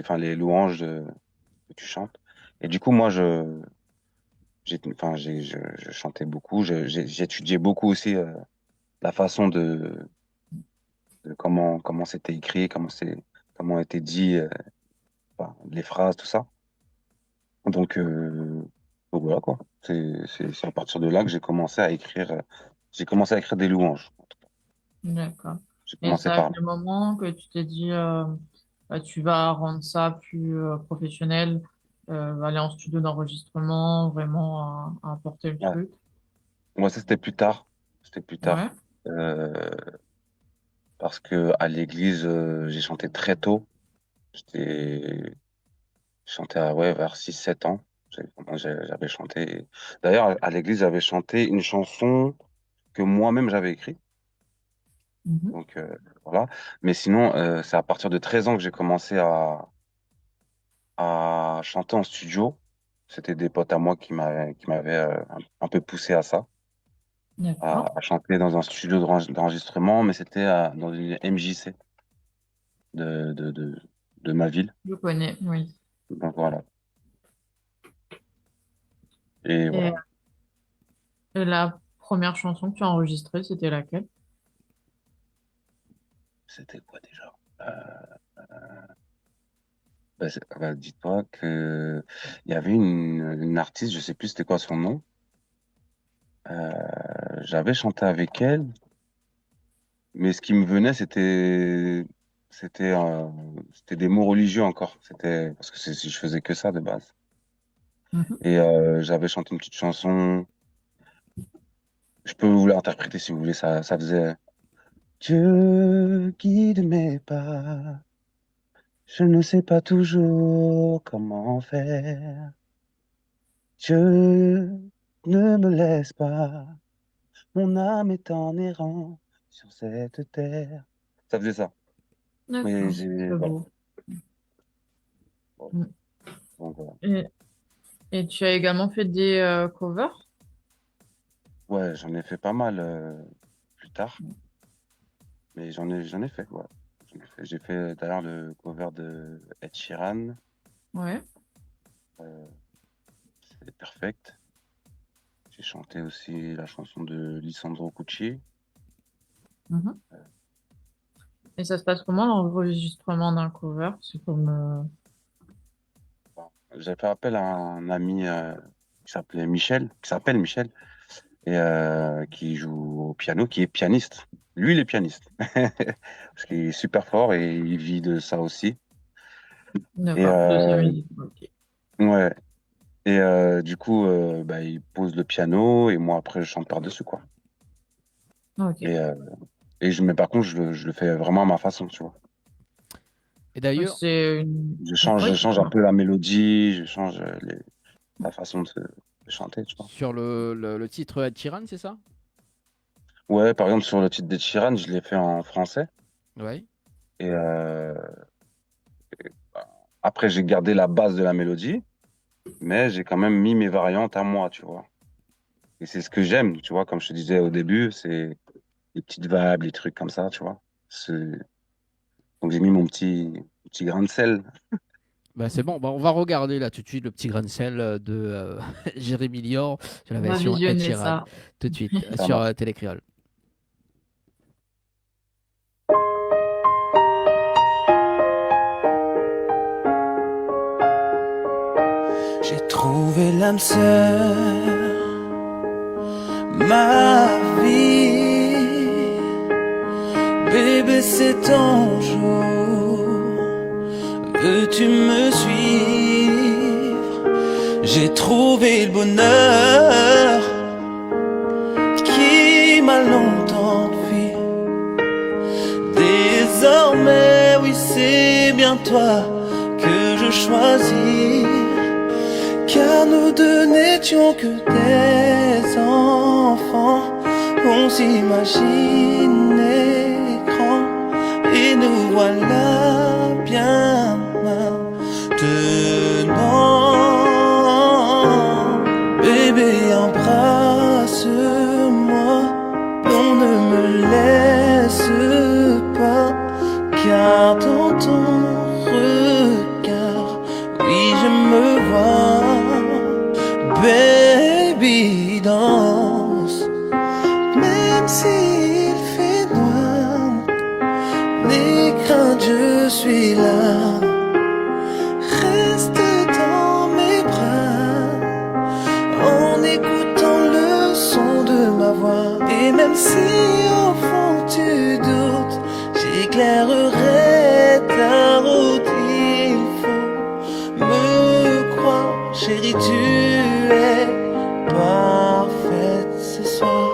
enfin, les louanges que tu chantes. Et du coup, moi, enfin, je chantais beaucoup. J'étudiais beaucoup aussi. la façon de comment c'était écrit, comment était dit, enfin, les phrases, tout ça. Donc, euh, donc voilà quoi. C'est à partir de là que j'ai commencé à écrire des louanges. D'accord. J'ai Et commencé c'est à par là. quel moment que tu t'es dit, bah, tu vas rendre ça plus professionnel, aller en studio d'enregistrement, vraiment à apporter le Ouais. truc? Moi, ça, c'était plus tard. C'était plus Ouais. tard. Euh, Parce que à l'église, j'ai chanté très tôt. J'étais, je chantais ouais, vers 6 7 ans. J'avais chanté. D'ailleurs, à l'église, j'avais chanté une chanson que moi-même j'avais écrite. Mhm. Donc, voilà. Mais sinon, c'est à partir de 13 ans que j'ai commencé à chanter en studio. C'était des potes à moi qui m'avaient un peu poussé à ça, D'accord. à chanter dans un studio d'enregistrement, mais c'était dans une MJC de, de, de, de ma ville. Je connais, oui. Donc voilà. Et Et, voilà. et la première chanson que tu as enregistrée, c'était laquelle? C'était quoi déjà? Bah, dis-toi que il y avait une artiste, je sais plus c'était quoi son nom. Euh, J'avais chanté avec elle, mais ce qui me venait, c'était c'était des mots religieux encore. C'était parce que je faisais que ça de base. Mhm. Et j'avais chanté une petite chanson. Je peux vous l'interpréter si vous voulez. Ça faisait Dieu guide mes pas. Je ne sais pas toujours comment faire. Dieu ne me laisse pas. Mon âme est en errant sur cette terre. Ça faisait ça. Mais D'accord. j'ai C'est voilà. beau. Bon, Mm. donc, voilà. Et, et tu as également fait des covers? Ouais, j'en ai fait pas mal plus tard, mais j'en ai fait. Ouais. J'ai fait d'ailleurs le cover de Ed Sheeran. Ouais. euh, c'est Perfect. J'ai chanté aussi la chanson de Lisandro Cucci. Mhm. Et ça se passe comment l'enregistrement d'un cover? C'est comme... Bon, j'ai fait appel à un ami qui s'appelle Michel, et qui joue au piano, qui est pianiste. Lui, il est pianiste. Parce qu'il est super fort et il vit de ça aussi. Et D'accord, de sa musique. Ok. ouais. Et du coup, bah, il pose le piano et moi après je chante par-dessus quoi. Ok. Et, mais par contre, je le fais vraiment à ma façon, tu vois. Et d'ailleurs, C'est une... Je Oui, change un dis-moi. peu la mélodie, je change la façon de chanter, tu vois. sur le titre Ed Sheeran, c'est ça? Ouais, par exemple, sur le titre d'Ed Sheeran, je l'ai fait en français. Ouais. Et après, j'ai gardé la base de la mélodie, mais j'ai quand même mis mes variantes à moi, tu vois. Et c'est ce que j'aime, tu vois, comme je te disais au début, c'est les petites vibes, les trucs comme ça, tu vois. Donc j'ai mis mon petit grain de sel. Bah, c'est bon, bah, on va regarder là tout de suite le petit grain de sel de Jérémy Lior sur la On va version Ed visionner Sheeran, ça. tout de suite, Ça sur marche. Télécréole. J'ai trouvé l'âme sœur, ma vie. Bébé, c'est ton jour. Veux-tu me suivre? J'ai trouvé le bonheur qui m'a longtemps fui. Désormais, oui, c'est bien toi que je choisis. Car nous deux n'étions que des enfants. On s'imaginait grand et nous voilà bien maintenant. Bébé, embrasse-moi, non, ne me laisse pas, car dans ton regard, oui, je me vois. Baby, danse, même s'il j'éclairerai ta route. Il faut me croire, chérie, tu es parfaite ce soir.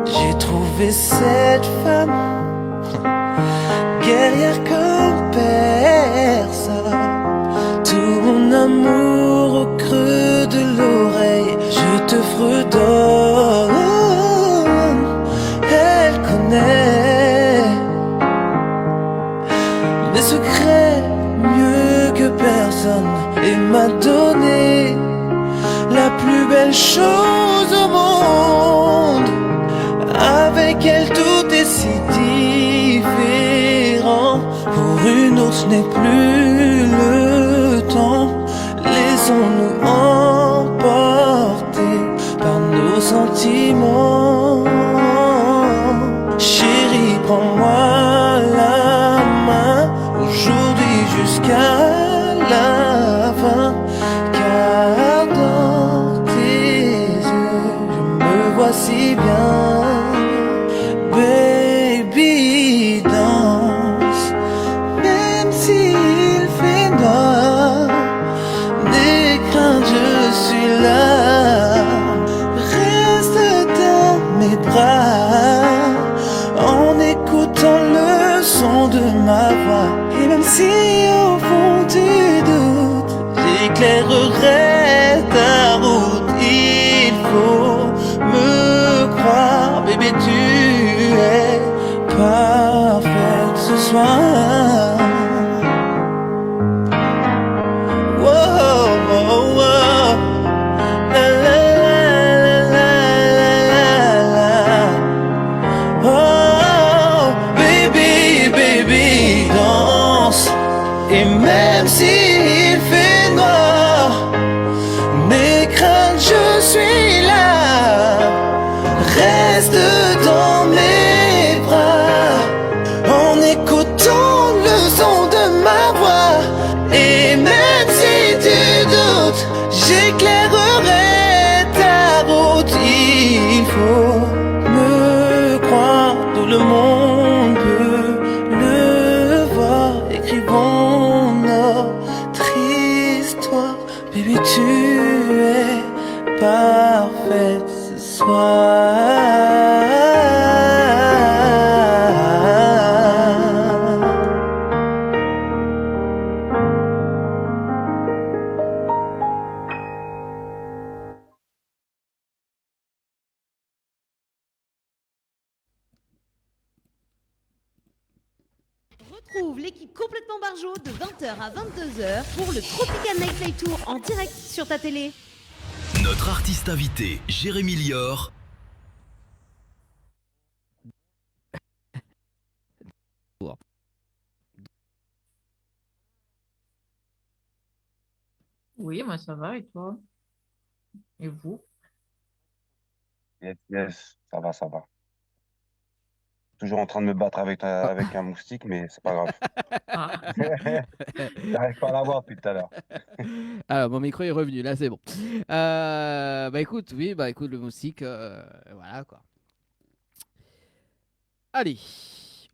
J'ai trouvé cette femme guerrière comme personne. Tout mon amour au creux de l'oreille, je te fredonne. Elle connaît mes secrets mieux que personne et m'a donné la plus belle chose au monde. Avec elle tout est si différent. Pour une autre ce n'est plus le temps. Laissons-nous emporter par nos sentiments. Chérie, prends-moi la main aujourd'hui jusqu'à la fin. Car dans tes yeux je me vois si bien. Baby, danse, même s'il fait noir. N'aie crainte, je suis là. Reste dans mes bras, en écoutant le son de ma voix. Et même si au fond tu doutes, j'éclairerai ta route. Il faut me croire, bébé, tu es parfaite ce soir. Wow, wow, wow. La, la, la, la, la, la. Oh, baby, baby, danse. Et même s'il fait noir, n'aie crainte, je suis là. Reste dans mes bras, en écoutant le son de ma voix. Et même si tu doutes, j'éclairerai ta route. Il faut me croire, tout le monde peut le voir. Écrivons notre histoire. Baby, tu es parfaite ce soir. Retrouve l'équipe complètement barjo de 20h à 22h pour le Tropical Nightlife Tour en direct sur ta télé. Notre artiste invité, Jérémy Lior, Oui, moi ça va, et toi? Et vous? Yes, yes, ça va, ça va. Toujours en train de me battre avec un moustique, mais c'est pas grave. Ah, J'arrive pas à l'avoir depuis tout à l'heure. Alors, mon micro est revenu, là c'est bon. Bah écoute, oui, bah écoute, le moustique, voilà quoi. Allez,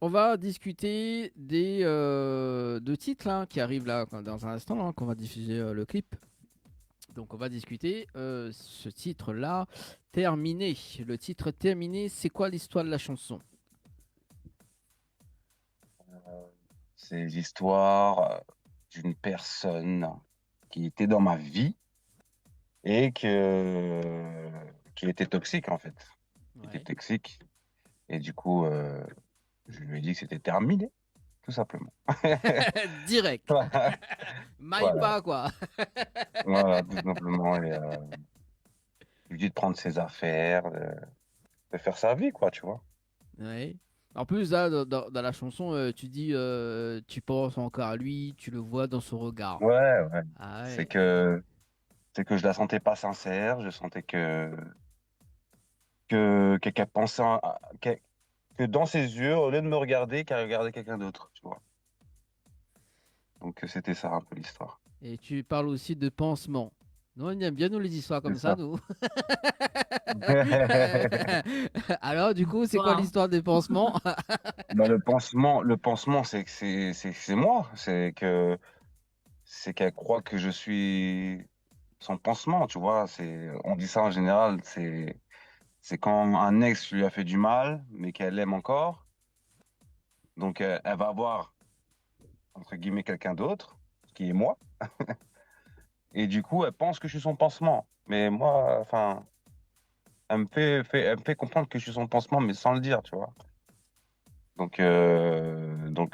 on va discuter des deux titres là, qui arrivent là dans un instant, hein, qu'on va diffuser le clip. Donc on va discuter ce titre-là, Terminé. Le titre Terminé, c'est quoi l'histoire de la chanson? C'est l'histoire d'une personne qui était dans ma vie et qui était toxique en fait. Qui était toxique. Et du coup, je lui ai dit que c'était terminé, tout simplement. Direct. Voilà. Maille Voilà. pas quoi. Voilà, tout simplement. Et, je lui ai dit de prendre ses affaires, de faire sa vie, quoi, tu vois. Ouais. En plus, là, dans la chanson, tu dis, tu penses encore à lui, tu le vois dans son regard. Ouais, ouais. Ah ouais. C'est que je la sentais pas sincère, je sentais qu'elle pensait que dans ses yeux, au lieu de me regarder, qu'elle regardait quelqu'un d'autre, tu vois. Donc c'était ça un peu l'histoire. Et tu parles aussi de pansement. Nous, on aime bien nous les histoires comme C'est ça, ça. nous. Alors, du coup, c'est quoi l'histoire des pansements? Bah, le pansement, c'est moi. C'est qu'elle croit que je suis son pansement, tu vois. On dit ça en général, c'est quand un ex lui a fait du mal, mais qu'elle l'aime encore. Donc, elle va avoir, entre guillemets, quelqu'un d'autre, qui est moi. Et du coup, elle pense que je suis son pansement. Mais moi, enfin, elle me fait comprendre que je suis son pansement, mais sans le dire, tu vois. Donc,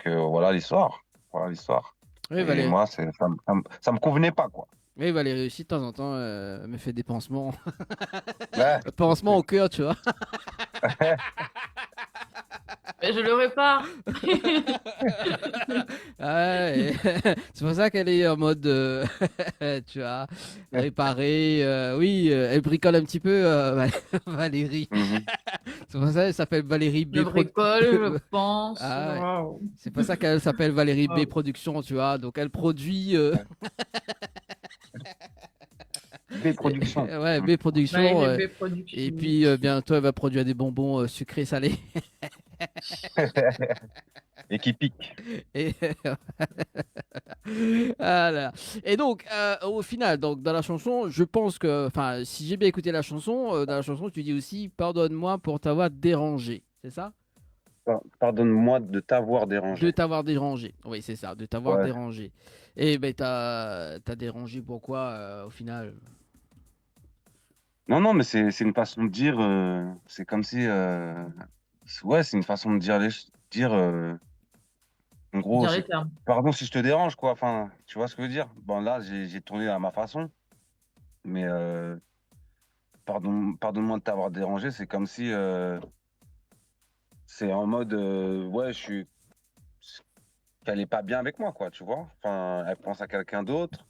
voilà l'histoire. Voilà l'histoire. Oui, Et Valérie. moi, ça me convenait pas, quoi. Oui, Valérie aussi, de temps en temps, me fait des pansements. Ouais. Pansements au cœur, tu vois. Mais je le répare. Ouais, c'est pour ça qu'elle est en mode, tu vois, réparée. Oui, elle bricole un petit peu, Valérie. Mhm. C'est pour ça qu'elle s'appelle Valérie Je B. bricole, je pense. Ah ouais. Waouh. C'est pour ça qu'elle s'appelle Valérie B. Waouh. Production, tu vois. Donc elle produit. Des productions. Ouais, B. Production. Valérie B Production. Et puis bientôt, elle va produire des bonbons sucrés salés. Et qui pique. Et, voilà. Et donc, au final, donc, dans la chanson, je pense que, enfin, si j'ai bien écouté la chanson, dans la chanson, tu dis aussi, pardonne-moi pour t'avoir dérangé. C'est ça? Pardonne-moi de t'avoir De dérangé. t'avoir dérangé. Oui, c'est ça, de t'avoir Ouais. dérangé. Et ben, t'as dérangé pourquoi, au final? Non, non, mais c'est une façon de dire. C'est comme si. Ouais, c'est une façon de dire dire. En gros, Dire les c'est. termes. Pardon si je te dérange, quoi. Enfin, tu vois ce que je veux dire? Bon, là, j'ai tourné à ma façon. Mais pardonne-moi de t'avoir dérangé. C'est comme si. C'est en mode. Ouais, je suis. Qu'elle est pas bien avec moi, quoi, tu vois? Enfin, elle pense à quelqu'un d'autre.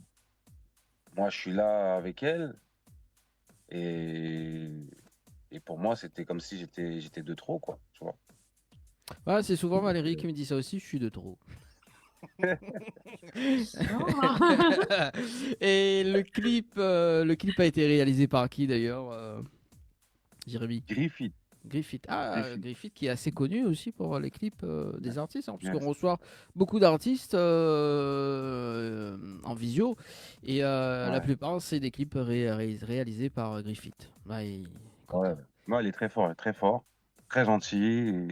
Moi, je suis là avec elle. Et, et pour moi, c'était comme si j'étais de trop, quoi, tu vois. Ouais, c'est souvent Donc, Valérie qui me dit ça aussi, je suis de trop. Ah. Et le clip a été réalisé par qui d'ailleurs, Jérémy? Griffith, Griffith. Ah, Griffith, Griffith qui est assez connu aussi pour les clips des artistes, hein, parce qu'on yes. reçoit beaucoup d'artistes en visio, et la Ouais, plupart c'est des clips réalisés par Griffith. Ouais, écoute, ouais. Non, il est très fort, très gentil, et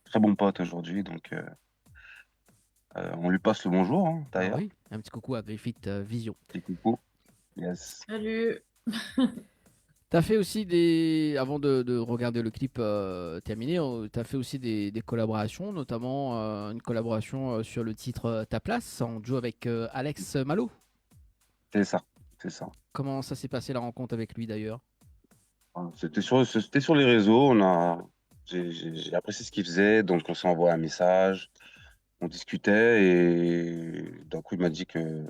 très bon pote aujourd'hui. Donc, on lui passe le bonjour, hein, ah d'ailleurs. oui, un petit coucou à Griffith Vision. Petit coucou. Yes. Salut. T'as fait aussi avant de regarder le clip terminé, t'as fait aussi des collaborations, notamment une collaboration sur le titre Ta place en duo avec Alex Malo. C'est ça, c'est ça. Comment ça s'est passé la rencontre avec lui d'ailleurs? Voilà. C'était sur les réseaux. J'ai apprécié ce qu'il faisait, donc on s'est envoyé un message, on discutait, et d'un coup, il m'a dit que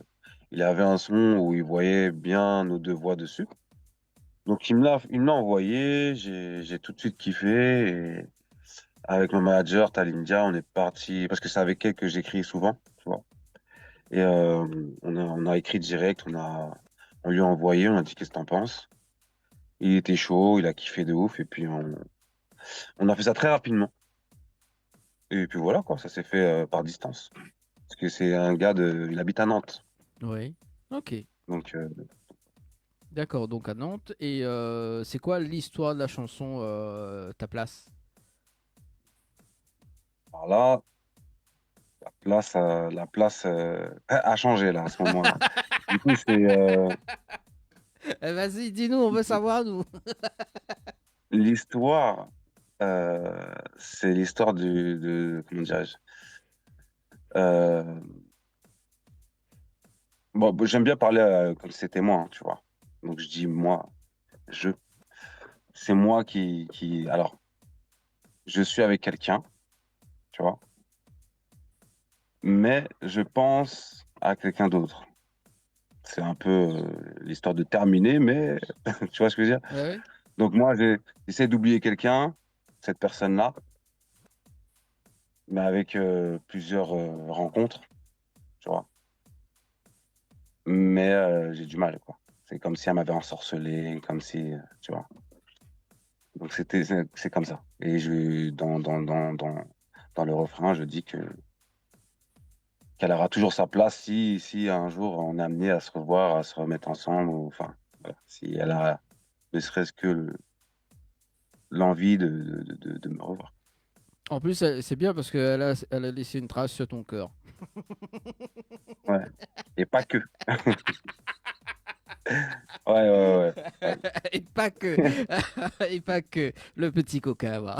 il avait un son où il voyait bien nos deux voix dessus. Donc il me l'a envoyé, j'ai tout de suite kiffé, et avec mon manager Talindia, on est parti parce que c'est avec elle que j'écris souvent, tu vois. Et on a écrit direct, on lui a envoyé, on a dit qu'est-ce que t'en penses. Il était chaud, il a kiffé de ouf, et puis on a fait ça très rapidement. Et puis voilà quoi, ça s'est fait par distance. Parce que c'est un gars il habite à Nantes, Oui. Ok. donc D'accord, donc à Nantes. Et c'est quoi l'histoire de la chanson Ta place? par là, la place a changé là à ce moment-là. Du coup, Vas-y, dis-nous, on veut savoir, nous. l'histoire. C'est l'histoire comment dirais-je. Euh, bon, j'aime bien parler comme si c'était moi, hein, tu vois. Donc je dis moi, je. C'est moi alors, je suis avec quelqu'un, tu vois, mais je pense à quelqu'un d'autre. C'est un peu l'histoire de terminer, mais tu vois ce que je veux dire? Ouais, Donc moi, j'essaie d'oublier quelqu'un, cette personne-là, mais avec plusieurs rencontres, tu vois. mais j'ai du mal, quoi. C'est comme si elle m'avait ensorcelé, comme si, tu vois. Donc c'est comme ça. Et dans le refrain, je dis qu'elle aura toujours sa place si un jour on est amené à se revoir, à se remettre ensemble, ou, enfin, voilà. Si elle a ne serait-ce que l'envie de me revoir. En plus, c'est bien parce elle a laissé une trace sur ton cœur. Ouais. Et pas que. Ouais. Et pas que. Et pas que. Le petit coquin, va.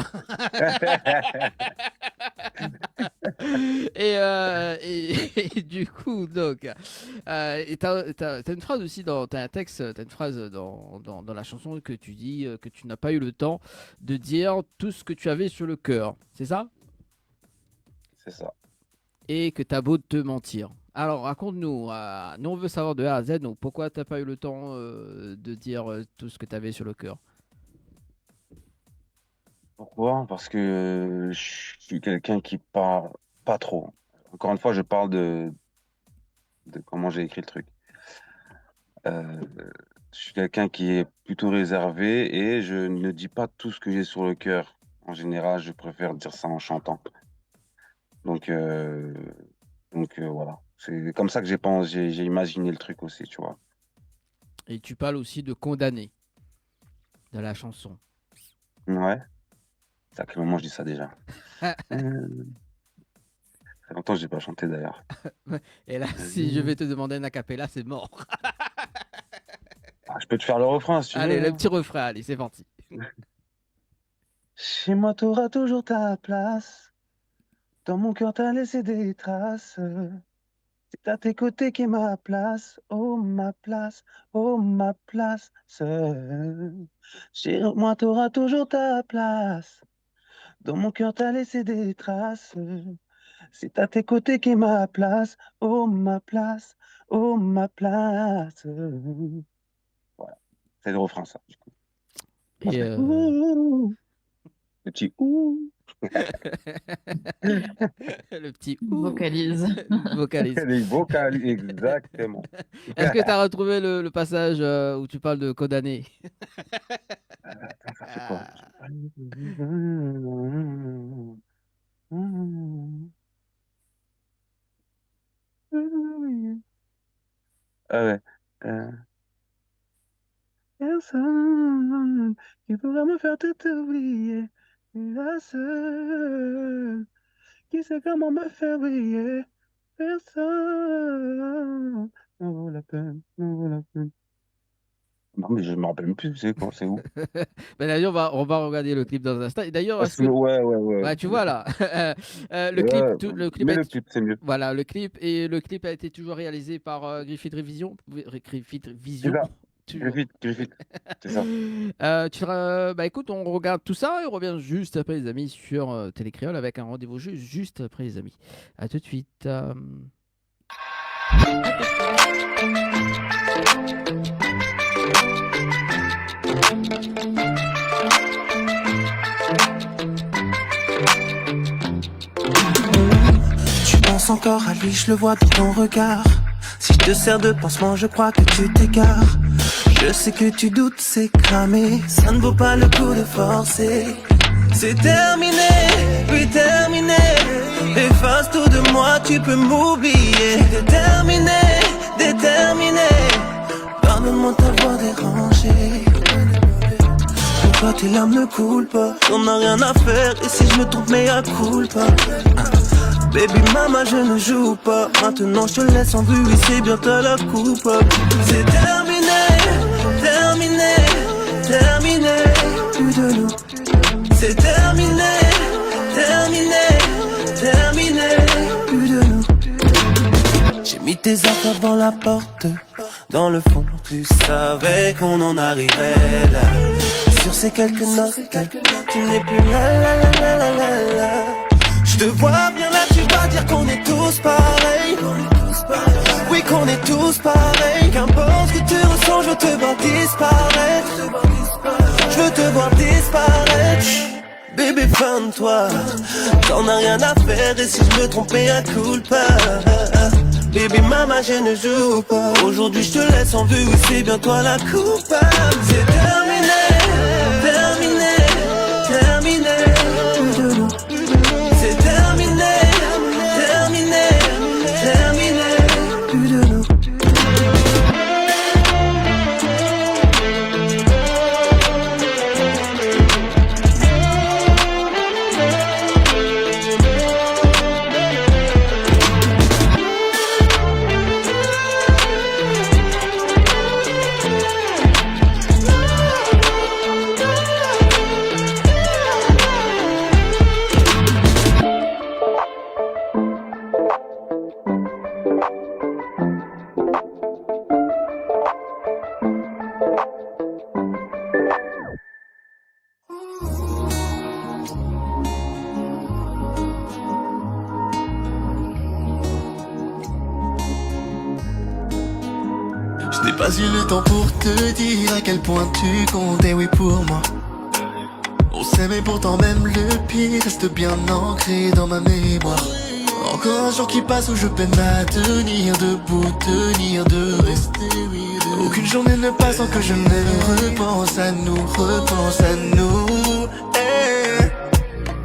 Et du coup, donc, et t'as une phrase aussi t'as un texte, t'as une phrase dans la chanson que tu dis que tu n'as pas eu le temps de dire tout ce que tu avais sur le cœur, c'est ça? C'est ça. Et que t'as beau te mentir. Alors raconte-nous, nous on veut savoir de A à Z, donc pourquoi t'as pas eu le temps de dire tout ce que t'avais sur le cœur? Pourquoi? Parce que je suis quelqu'un qui parle pas trop. Encore une fois, je parle de comment j'ai écrit le truc. Euh, je suis quelqu'un qui est plutôt réservé et je ne dis pas tout ce que j'ai sur le cœur. En général, je préfère dire ça en chantant. Donc, voilà. C'est comme ça que j'ai imaginé le truc aussi, tu vois. Et tu parles aussi de condamner dans la chanson. Ouais. Ça fait un moment que je dis ça déjà. Ça fait longtemps que j'ai pas chanté d'ailleurs. Et là, si je vais te demander un acapella, c'est mort. Ah, je peux te faire le refrain si tu Allez, veux. le petit refrain, allez, c'est parti. Chez moi, t'auras toujours ta place. Dans mon cœur, t'as laissé des traces. C'est à tes côtés qu'est ma place. Oh, ma place. Oh, ma place. Chez moi, t'auras toujours ta place. Dans mon cœur, t'as laissé des traces. C'est à tes côtés qu'est ma place. Oh, ma place. Oh, ma place. Voilà. C'est le refrain, ça, du coup. Et Ouh. Le petit ouh. le petit Vocalise. vocalise. Les vocales, exactement. Est-ce que tu as retrouvé le passage où tu parles de condamner? Attends, ça fait quoi? Ah ouais. Personne qui pourra me faire tout oublier. La seule qui sait comment me faire briller. Personne n'en vaut la peine, n'en vaut la peine. Non, mais je me rappelle même plus, c'est quoi, c'est où? Ben d'ailleurs, on va regarder le clip dans un instant. Et d'ailleurs, Parce que, ouais. ouais, tu vois là, le Ouais, clip, mais le clip, c'est mieux. voilà, le clip a été toujours réalisé par Griffith Vision. Griffith Vision. C'est ça. Toujours. Griffith, c'est ça. Bah écoute, on regarde tout ça et on revient juste après les amis sur Télécréole avec un rendez-vous juste après les amis. À tout de suite. Tu penses encore à lui, je le vois dans ton regard. Si je te sers de pansement, je crois que tu t'égares. Je sais que tu doutes, c'est cramé. Ça ne vaut pas le coup de forcer. C'est terminé, oui terminé. Efface tout de moi, tu peux m'oublier. Déterminé, pardonne-moi de t'avoir dérangé. Pourquoi tes larmes ne coulent pas? T'en as rien à faire, et si je me trompe, mais à culpa. Baby mama, je ne joue pas. Maintenant je te laisse en vue et c'est bien t'as la coupe. C'est terminé, plus de nous. C'est terminé, plus de nous. J'ai mis tes affaires devant la porte. Dans le fond, tu savais qu'on en arriverait là. Sur ces quelques notes, tu n'es plus là. Je te vois bien là, tu vas dire qu'on est tous pareils. Oui, qu'on est tous pareils. Qu'importe ce que tu ressens, je veux te voir disparaître. Je veux te voir disparaître. Bébé, fan-toi. T'en as rien à faire et si je me trompais, à culpa. Baby mama je ne joue pas. Aujourd'hui je te laisse en vue, oui c'est bien toi la coupable. C'est terminé, terminé, terminé. C'est terminé, terminé, terminé. Plus de nous. Je n'ai pas eu le temps pour te dire à quel point tu comptais, oui pour moi. On s'aimait pourtant même le pire reste bien ancré dans ma mémoire. Encore un jour qui passe où je peine à tenir debout, tenir de rester, oui, de... Aucune journée ne passe sans que je ne repense à nous, repense à nous.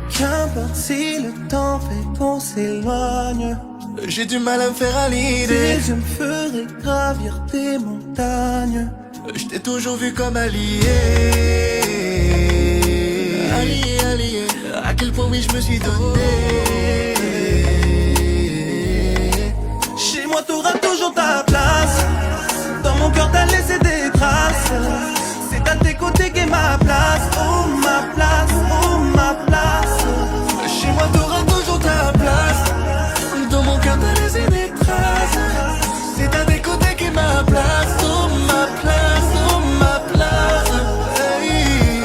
Qu'importe si le temps fait qu'on s'éloigne. J'ai du mal à me faire à l'idée. Si je me ferais gravir des montagnes. Je t'ai toujours vu comme allié. Allié, allié. À quel point oui je me suis donné. Chez moi t'auras toujours ta place. Dans mon cœur t'as laissé des traces. C'est à tes côtés qu'est ma place. Oh ma place, oh ma place. Chez moi t'auras toujours ta place. Dans mon cœur t'as laissé des traces. C'est à tes côtés qu'est ma place. Oh ma place, oh ma place. Hey.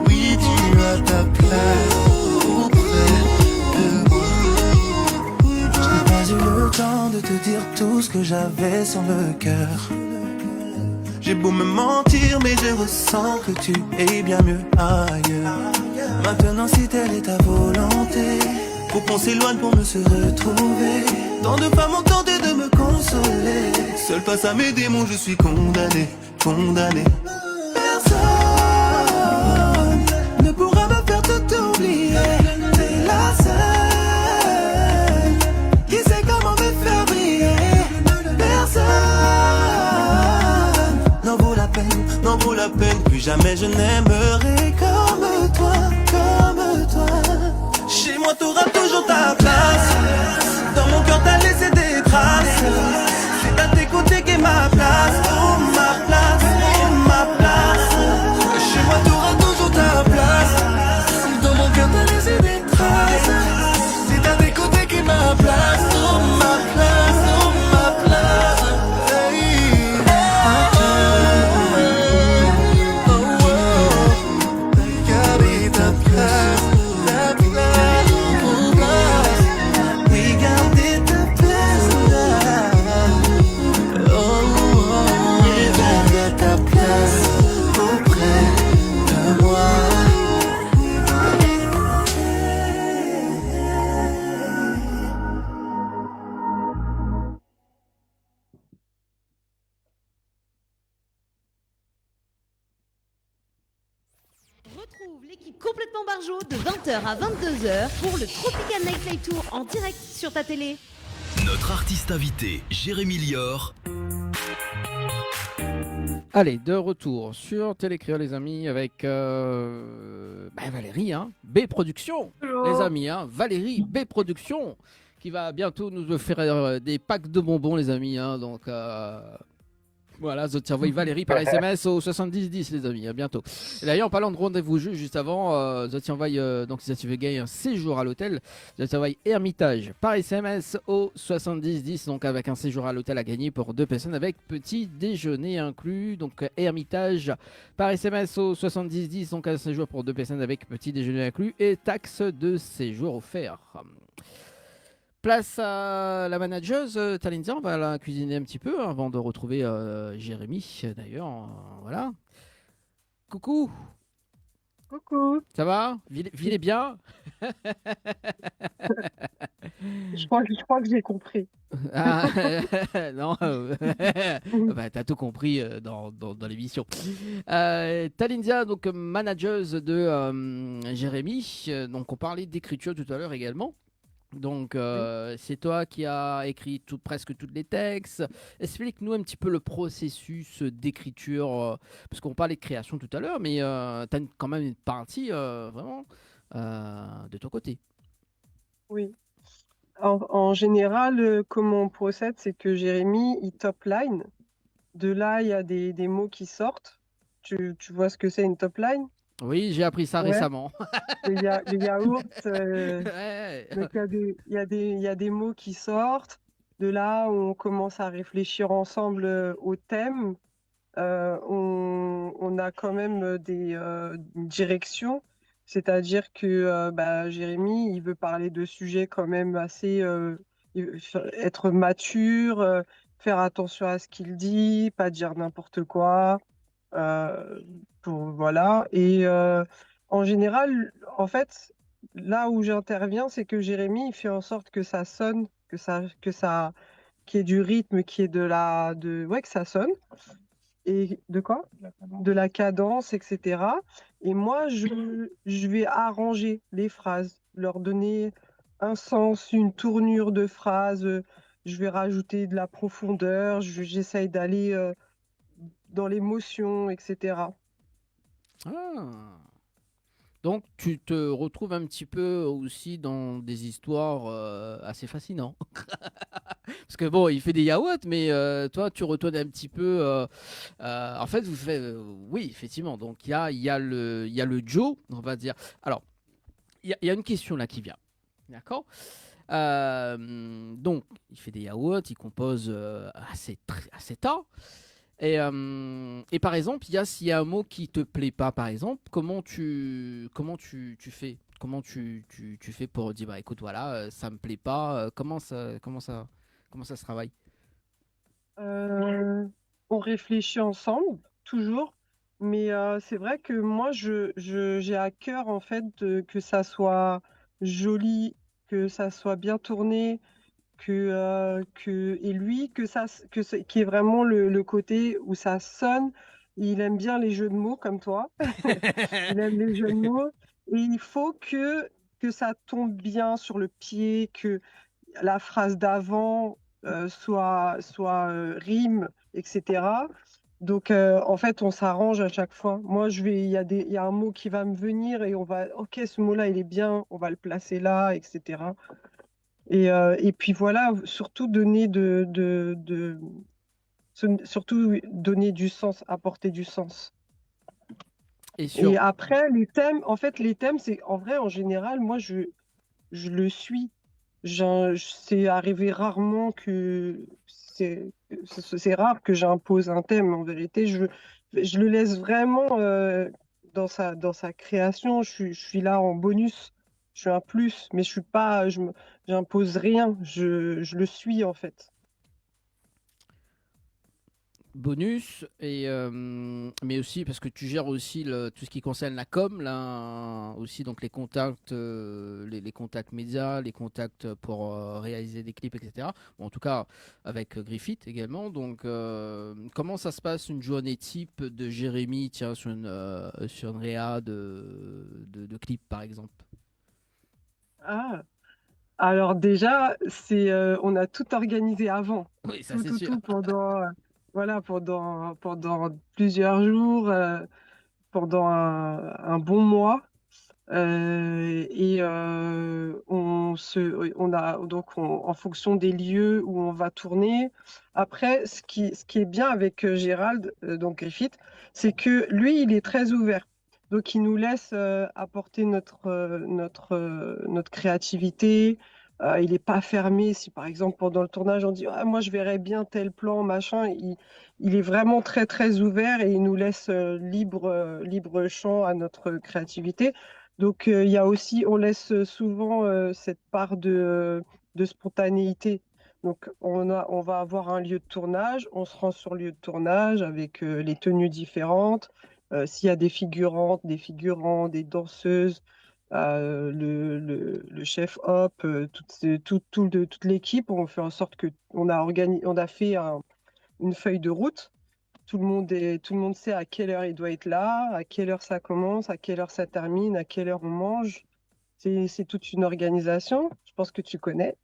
Oui tu as ta place auprès de moi. Je n'ai pas eu le temps de te dire tout ce que j'avais sur le cœur. J'ai beau me mentir mais je ressens que tu es bien mieux ailleurs. Maintenant si telle est ta volonté, faut qu'on s'éloigne pour mieux se retrouver. Tant de femmes ont tenté de me consoler. Seul face à mes démons je suis condamné, condamné. Personne ne pourra me faire tout oublier. T'es la seule qui sait comment me faire briller. Personne n'en vaut la peine, n'en vaut la peine. Plus jamais je n'aimerai comme toi, comme toi. Chez moi t'auras toujours ta place. Dans mon cœur t'as laissé des traces. C'est à tes côtés qu'est ma place. Oh ma place, oh ma place. Chez moi t'auras toujours ta place. Dans mon cœur t'as laissé des traces. C'est à tes côtés qu'est ma place. Oh ma place, oh ma place. Hey. Oh, oh. Garder ta place. Ta place, oh place. Oui, gardez ta place. Oh, oh. Et garder ta place auprès de moi. Retrouve l'équipe complètement barjo de 20h à 22h pour le Tropical Nightlife Tour en direct sur ta télé. Notre artiste invité, Jérémy Lior. Allez, de retour sur Télécréole, les amis, avec Valérie, hein, B Productions, les amis, hein, Valérie B Productions, qui va bientôt nous offrir des packs de bonbons, les amis, hein, donc voilà, vous envoyez Valérie par SMS au 7010, les amis, à bientôt. Et d'ailleurs, en parlant de rendez-vous jeu, juste avant, vous envoyez donc si vous gagner un séjour à l'hôtel, vous envoyez Hermitage par SMS au 7010, donc avec un séjour à l'hôtel à gagner pour 2 personnes avec petit déjeuner inclus. Donc Hermitage par SMS au 7010, donc un séjour pour 2 personnes avec petit déjeuner inclus et taxe de séjour offert. Place à la manageuse Talinza, on va la cuisiner un petit peu avant de retrouver Jérémy d'ailleurs. Voilà. Coucou. Coucou. Ça va? Vile bien? Je crois que j'ai compris. Ah, non, bah, t'as tout compris dans l'émission. Talindia, donc manageuse de Jérémy. Donc on parlait d'écriture tout à l'heure également. Donc Oui. c'est toi qui as écrit presque tous les textes. Explique-nous un petit peu le processus d'écriture, parce qu'on parlait de création tout à l'heure, mais tu as quand même une partie vraiment de ton côté. Oui. En général, comment on procède, c'est que Jérémy, il top line. De là, il y a des mots qui sortent. Tu vois ce que c'est une top line? Oui, j'ai appris ça Ouais. récemment. Le yaourt. Ouais. Donc, il y a des mots qui sortent. De là, on commence à réfléchir ensemble au thème. On a quand même des directions. C'est-à-dire que bah, Jérémy, il veut parler de sujets quand même assez... il veut être mature, faire attention à ce qu'il dit, pas dire n'importe quoi. euh, voilà. Et en général, en fait, là où j'interviens, c'est que Jérémy, il fait en sorte que ça sonne, qu'il y ait du rythme, qu'il y ait ouais, que ça sonne. Et de quoi? De la cadence, etc. Et moi, je vais arranger les phrases, leur donner un sens, une tournure de phrase. Je vais rajouter de la profondeur. J'essaye d'aller dans l'émotion, etc. Ah. Donc tu te retrouves un petit peu aussi dans des histoires assez fascinantes. Parce que bon, il fait des yaourts, mais toi, tu retournes un petit peu. En fait, vous faites. Oui, effectivement. Donc il y a le Joe, on va dire. Alors, il y a une question là qui vient. D'accord. Donc, il fait des yaourts, il compose assez tard. Et par exemple, s'il y a un mot qui te plaît pas, par exemple, comment tu fais? Tu fais pour dire, bah écoute, voilà, ça me plaît pas, comment ça se travaille? Euh, on réfléchit ensemble, toujours. Mais c'est vrai que moi, j'ai à cœur, en fait, que ça soit joli, que ça soit bien tourné, et lui, qu'il y ait vraiment le côté où ça sonne. Il aime bien les jeux de mots comme toi. Il aime les jeux de mots. Et il faut que ça tombe bien sur le pied, que la phrase d'avant soit rime, etc. Donc, en fait, on s'arrange à chaque fois. Moi, il y a un mot qui va me venir et ok, ce mot-là, il est bien, on va le placer là, etc. Et puis voilà, surtout donner du sens, apporter du sens. Et Et sur. après, les thèmes, en fait, les thèmes, c'est en vrai, en général, moi, je le suis. C'est arrivé rarement que c'est rare que j'impose un thème. En vérité, je le laisse vraiment dans sa création. Je suis là en bonus. Je suis un plus, mais je suis pas, j'impose rien. Je le suis en fait. Bonus, mais aussi parce que tu gères aussi tout ce qui concerne la com, là, aussi donc les contacts, les contacts médias, les contacts pour réaliser des clips, etc. Bon, en tout cas avec Griffith également. Donc comment ça se passe une journée type de Jérémy, tiens, sur une réa de clip par exemple? Ah, alors déjà, on a tout organisé avant. Oui, ça Tout, c'est tout, sûr. tout voilà, pendant plusieurs jours, pendant un bon mois. Et en fonction des lieux où on va tourner. Après, ce qui est bien avec Gérald, donc Griffith, c'est que lui, il est très ouvert. Donc, il nous laisse apporter notre créativité. Il n'est pas fermé. Si par exemple, pendant le tournage, on dit, ah, moi, je verrais bien tel plan, machin, il est vraiment très, très ouvert et il nous laisse libre champ à notre créativité. Donc, il y a aussi, on laisse souvent cette part de spontanéité. Donc, on va avoir un lieu de tournage, on se rend sur le lieu de tournage avec les tenues différentes. s'il y a des figurantes, des figurants, des danseuses, le chef op, toute l'équipe, on fait en sorte que on a fait une feuille de route. Tout le monde sait à quelle heure il doit être là, à quelle heure ça commence, à quelle heure ça termine, à quelle heure on mange. C'est toute une organisation. Je pense que tu connais.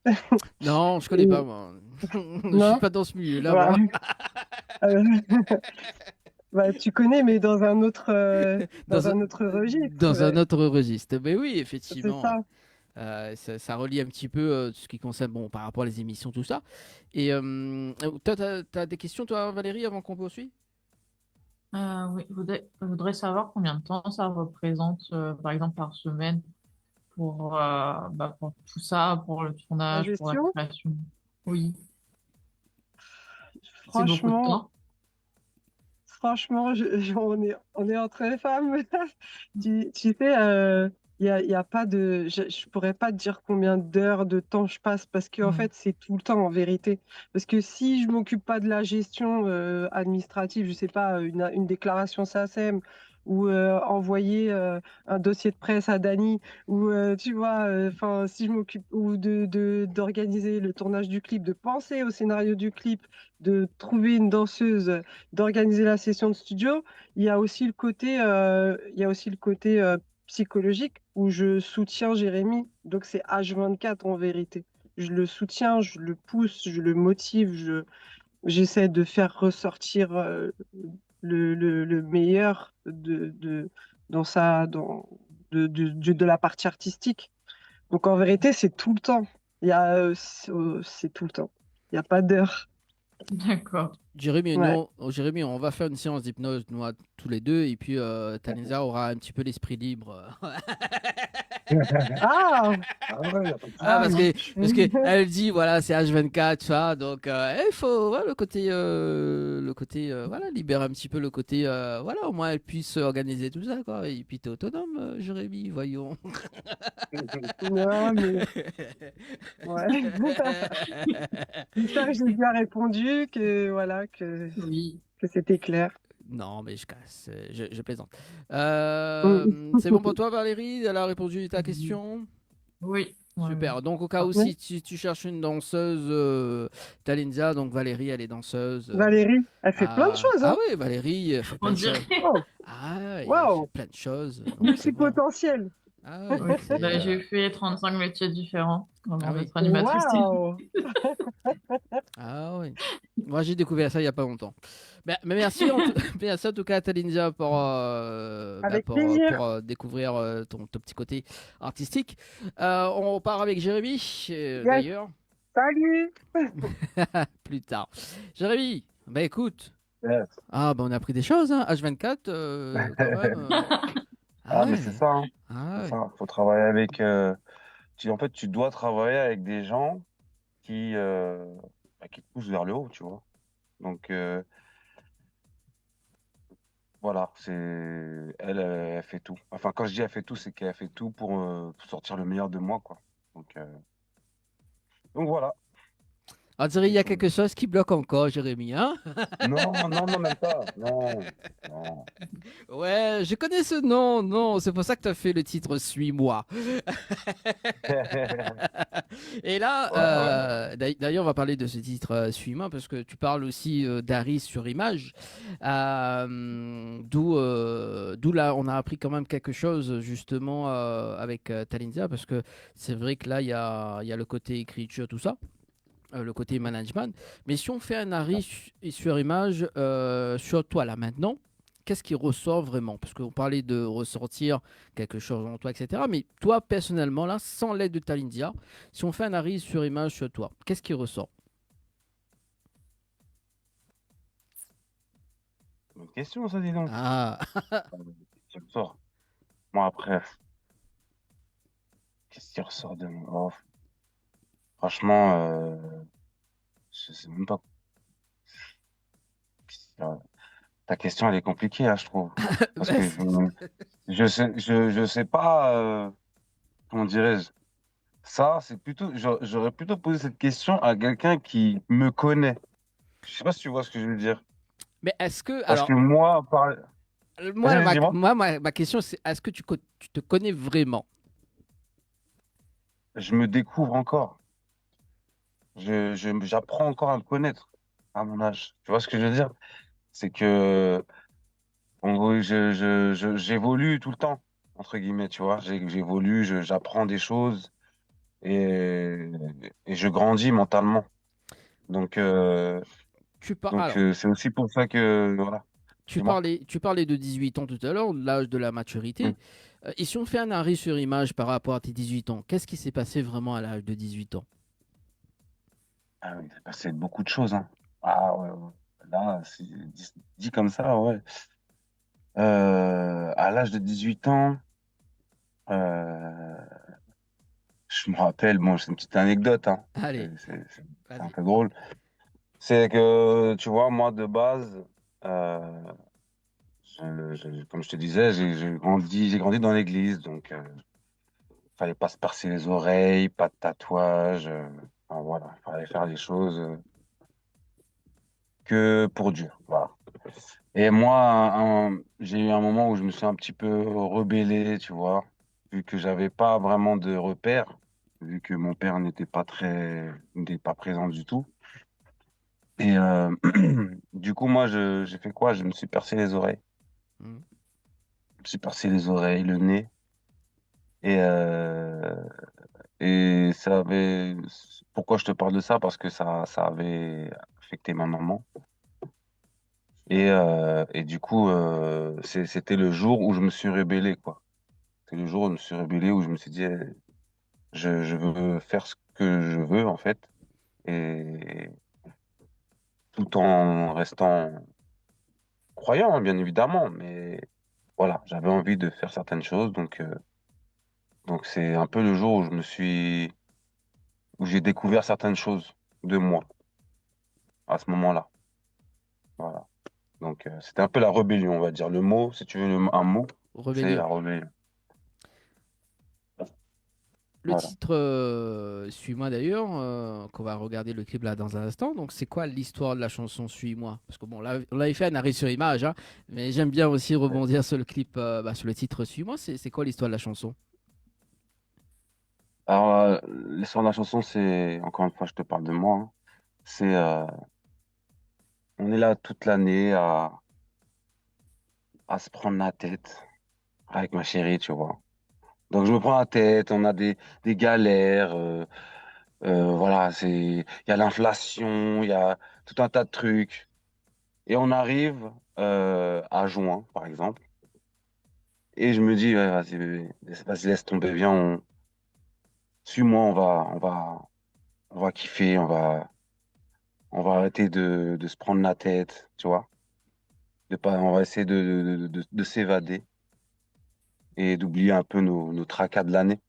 Non, je connais pas, moi. Je Non? suis pas dans ce milieu-là, Voilà. moi. Euh, Bah, tu connais, mais dans un autre registre. Dans un autre registre. Mais oui, C'est effectivement. ça. Ça relie un petit peu ce qui concerne, bon, par rapport à les émissions, tout ça. Et t'as des questions, toi, Valérie, avant qu'on poursuive? Oui, je voudrais savoir combien de temps ça représente, par exemple, par semaine pour tout ça, pour le La tournage, pour la gestion, création. Oui, c'est beaucoup de franchement, temps. franchement, on est entre femmes. Tu sais, il y a pas de, je pourrais pas te dire combien d'heures de temps je passe parce qu'en Mm. fait, c'est tout le temps en vérité. Parce que si je m'occupe pas de la gestion administrative, je sais pas, une déclaration SACEM ou envoyer un dossier de presse à Dany ou tu vois, enfin, si je m'occupe ou d'organiser le tournage du clip, de penser au scénario du clip, de trouver une danseuse, d'organiser la session de studio, il y a aussi le côté psychologique où je soutiens Jérémy. Donc c'est H24 en vérité. Je le soutiens, je le pousse, je le motive, j'essaie de faire ressortir le meilleur dans de la partie artistique. Donc en vérité, c'est tout le temps. C'est tout le temps. Il n'y a pas d'heure. D'accord. Jérémy, Ouais. Jérémy, on va faire une séance d'hypnose, nous, tous les deux, et puis Talenza aura un petit peu l'esprit libre. Ah! ouais, y a pas de Ah, parce souci. que elle dit, voilà, c'est H24, tu vois, donc il faut voilà, voilà, libérer un petit peu le côté, voilà, au moins elle puisse organiser tout ça, quoi. Et puis t'es autonome, Jérémy, voyons. Non, mais ouais. J'espère que j'ai bien répondu, que voilà, Oui. que c'était clair. Non, mais je casse, je plaisante. Mm. C'est bon pour toi, Valérie? Elle a répondu à ta question? Oui. Ouais, Super. ouais. Donc, au cas où, Oui. si tu cherches une danseuse, Talinza, donc Valérie, elle est danseuse. Valérie, elle fait plein de choses, hein? Oui, Valérie elle fait plein On de choses. dirait. Oh, Ah, elle fait wow, plein de choses. Donc, c'est bon. multipotentiel. Ah, ouais, Oui. c'est, Bah, j'ai fait 35 métiers différents Ah avant oui. d'être animatrice télé. Wow. Ah oui. Moi, j'ai découvert ça il n'y a pas longtemps. Mais merci, merci en tout cas, Talinza, Avec plaisir. pour découvrir ton petit côté artistique. On part avec Jérémy, Yes. d'ailleurs, Salut. plus tard. Jérémy, bah écoute. Yes. Ah, bah on a appris des choses, hein. H24, quand même. Ah, mais ouais. c'est ça, hein. Ah, C'est ouais. ça. Faut travailler avec. En fait, tu dois travailler avec des gens qui te poussent vers le haut, tu vois. Donc, voilà, elle fait tout. Enfin, quand je dis elle fait tout, c'est qu'elle fait tout pour sortir le meilleur de moi, quoi. Donc voilà. On dirait qu'il y a quelque chose qui bloque encore, Jérémy, hein? Non, non, non, même pas. Non, non. Ouais, je connais ce nom, non, c'est pour ça que tu as fait le titre Suis-moi. Et là, d'ailleurs, on va parler de ce titre Suis-moi parce que tu parles aussi d'Aris sur Image, d'où là, on a appris quand même quelque chose justement avec Talinza parce que c'est vrai que là, il y a le côté écriture, tout ça. Le côté management. Mais si on fait un Aris sur Image sur toi là maintenant, qu'est-ce qui ressort vraiment? Parce qu'on parlait de ressortir quelque chose en toi, etc. Mais toi, personnellement, là, sans l'aide de Talindia, si on fait un Aris sur Image sur toi, qu'est-ce qui ressort? Bonne question, ça, dis donc. Ah, Qu'est-ce qui ressort? Moi, après, qu'est-ce qui ressort de moi? Oh, franchement, je sais même pas. Ta question, elle est compliquée, hein, je trouve. Parce que je sais pas, comment dirais-je. Ça, c'est plutôt, j'aurais plutôt posé cette question à quelqu'un qui me connaît. Je sais pas si tu vois ce que je veux dire. mais est-ce que... Parce Alors, que moi, Moi, Vas-y, dis-moi. ma question, c'est est-ce que tu te connais vraiment? Je me découvre encore. J'apprends encore à me connaître à mon âge. Tu vois ce que je veux dire? C'est que en gros, j'évolue tout le temps, entre guillemets, tu vois. J'évolue, j'apprends des choses et, et je grandis mentalement. Donc, Alors, c'est aussi pour ça que, voilà, dis-moi. tu parlais de 18 ans tout à l'heure, l'âge de la Hmm. maturité. Et si on fait un arrêt sur image par rapport à tes 18 ans, qu'est-ce qui s'est passé vraiment à l'âge de 18 ans? Ah oui, il s'est passé beaucoup de choses, hein. Ah ouais, ouais. Là, dit comme ça, ouais. À l'âge de 18 ans, euh, je me rappelle, bon, c'est une petite anecdote, hein. Allez, C'est un vas-y. peu drôle. C'est que, tu vois, moi, de base, euh, comme je te disais, j'ai grandi dans l'église, donc fallait pas se percer les oreilles, pas de tatouage, enfin, voilà, fallait faire les choses que pour Dieu, voilà. Et moi, j'ai eu un moment où je me suis un petit peu rebellé, tu vois, vu que j'avais pas vraiment de repères, vu que mon père n'était pas présent du tout. Et du coup, moi, j'ai fait quoi? Je me suis percé les oreilles. Hmm. Je me suis percé les oreilles, le nez. Et, et ça avait... Pourquoi je te parle de ça? Parce que ça avait affecté ma maman. Et du coup, c'était le jour où je me suis rébellé, quoi. C'est le jour où je me suis rébellé, où je me suis dit, je veux faire ce que je veux, en fait, et tout en restant croyant, hein, bien évidemment, mais voilà, j'avais envie de faire certaines choses, donc c'est un peu le jour où où j'ai découvert certaines choses de moi, à ce moment-là. Voilà. Donc, c'était un peu la rébellion, on va dire. Le mot, si tu veux un mot, c'est Rébellion. la rébellion. Le Voilà. titre, Suis-moi d'ailleurs, qu'on va regarder le clip là dans un instant. Donc, c'est quoi l'histoire de la chanson Suis-moi? Parce que bon, là, on l'avait fait un arrêt sur image, hein, mais j'aime bien aussi rebondir sur le clip, sur le titre Suis-moi. C'est quoi l'histoire de la chanson? Alors, l'histoire de la chanson, c'est, encore une fois, je te parle de moi, hein. C'est, on est là toute l'année à se prendre la tête avec ma chérie, tu vois. Donc, je me prends la tête, on a des galères, voilà, il y a l'inflation, il y a tout un tas de trucs. Et on arrive à juin, par exemple, et je me dis, ouais, vas-y, bébé, vas-y, laisse tomber, viens, suis-moi, on va kiffer, on va arrêter de se prendre la tête, tu vois. On va essayer de s'évader et d'oublier un peu nos tracas de l'année,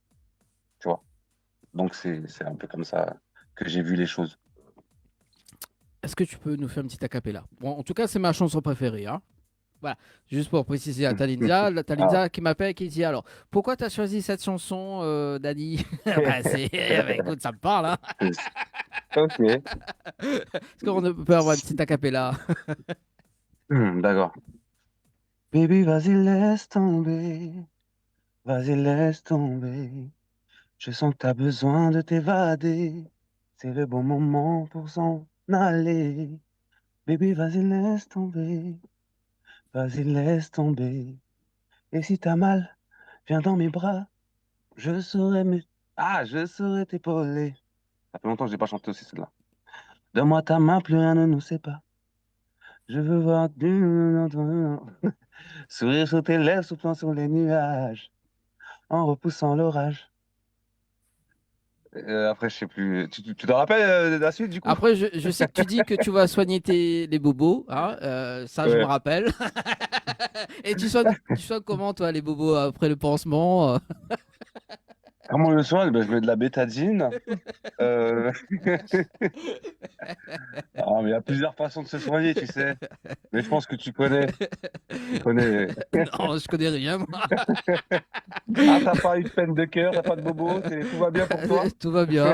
tu vois. Donc, c'est un peu comme ça que j'ai vu les choses. Est-ce que tu peux nous faire un petit acapella? Bon, en tout cas, c'est ma chanson préférée, hein. Voilà, juste pour préciser à Talinza, la Ah. Talinza qui m'appelle, qui dit alors, pourquoi tu as choisi cette chanson, Dani? Bah, bah, écoute, ça me parle, hein. Ok. Est-ce qu'on peut avoir un petit acapella? D'accord. Baby, vas-y, laisse tomber. Vas-y, laisse tomber. Je sens que t'as besoin de t'évader. C'est le bon moment pour s'en aller. Baby, vas-y, laisse tomber. Vas-y, laisse tomber. Et si t'as mal, viens dans mes bras. Je saurais me... Ah, je saurais t'épauler. Ça fait longtemps que j'ai pas chanté aussi celle-là. Donne-moi ta main, plus rien ne nous sépare. Je veux voir du... Sourire sur tes lèvres, soufflant sur les nuages, en repoussant l'orage. Après, je sais plus. Tu te rappelles de la suite, du coup? Après, je sais que tu dis que tu vas soigner les bobos, hein, ça je me Ouais. rappelle. Et tu soignes comment toi les bobos après le pansement? Comment je me soigne? Ben, je mets de la bétadine. Euh, Ah, mais il y a plusieurs façons de se soigner, tu sais. Mais je pense que tu connais. Tu connais. Non, je connais rien, moi. Ah, t'as pas eu de peine de cœur, t'as pas de bobo, tout va bien pour toi? Tout va bien.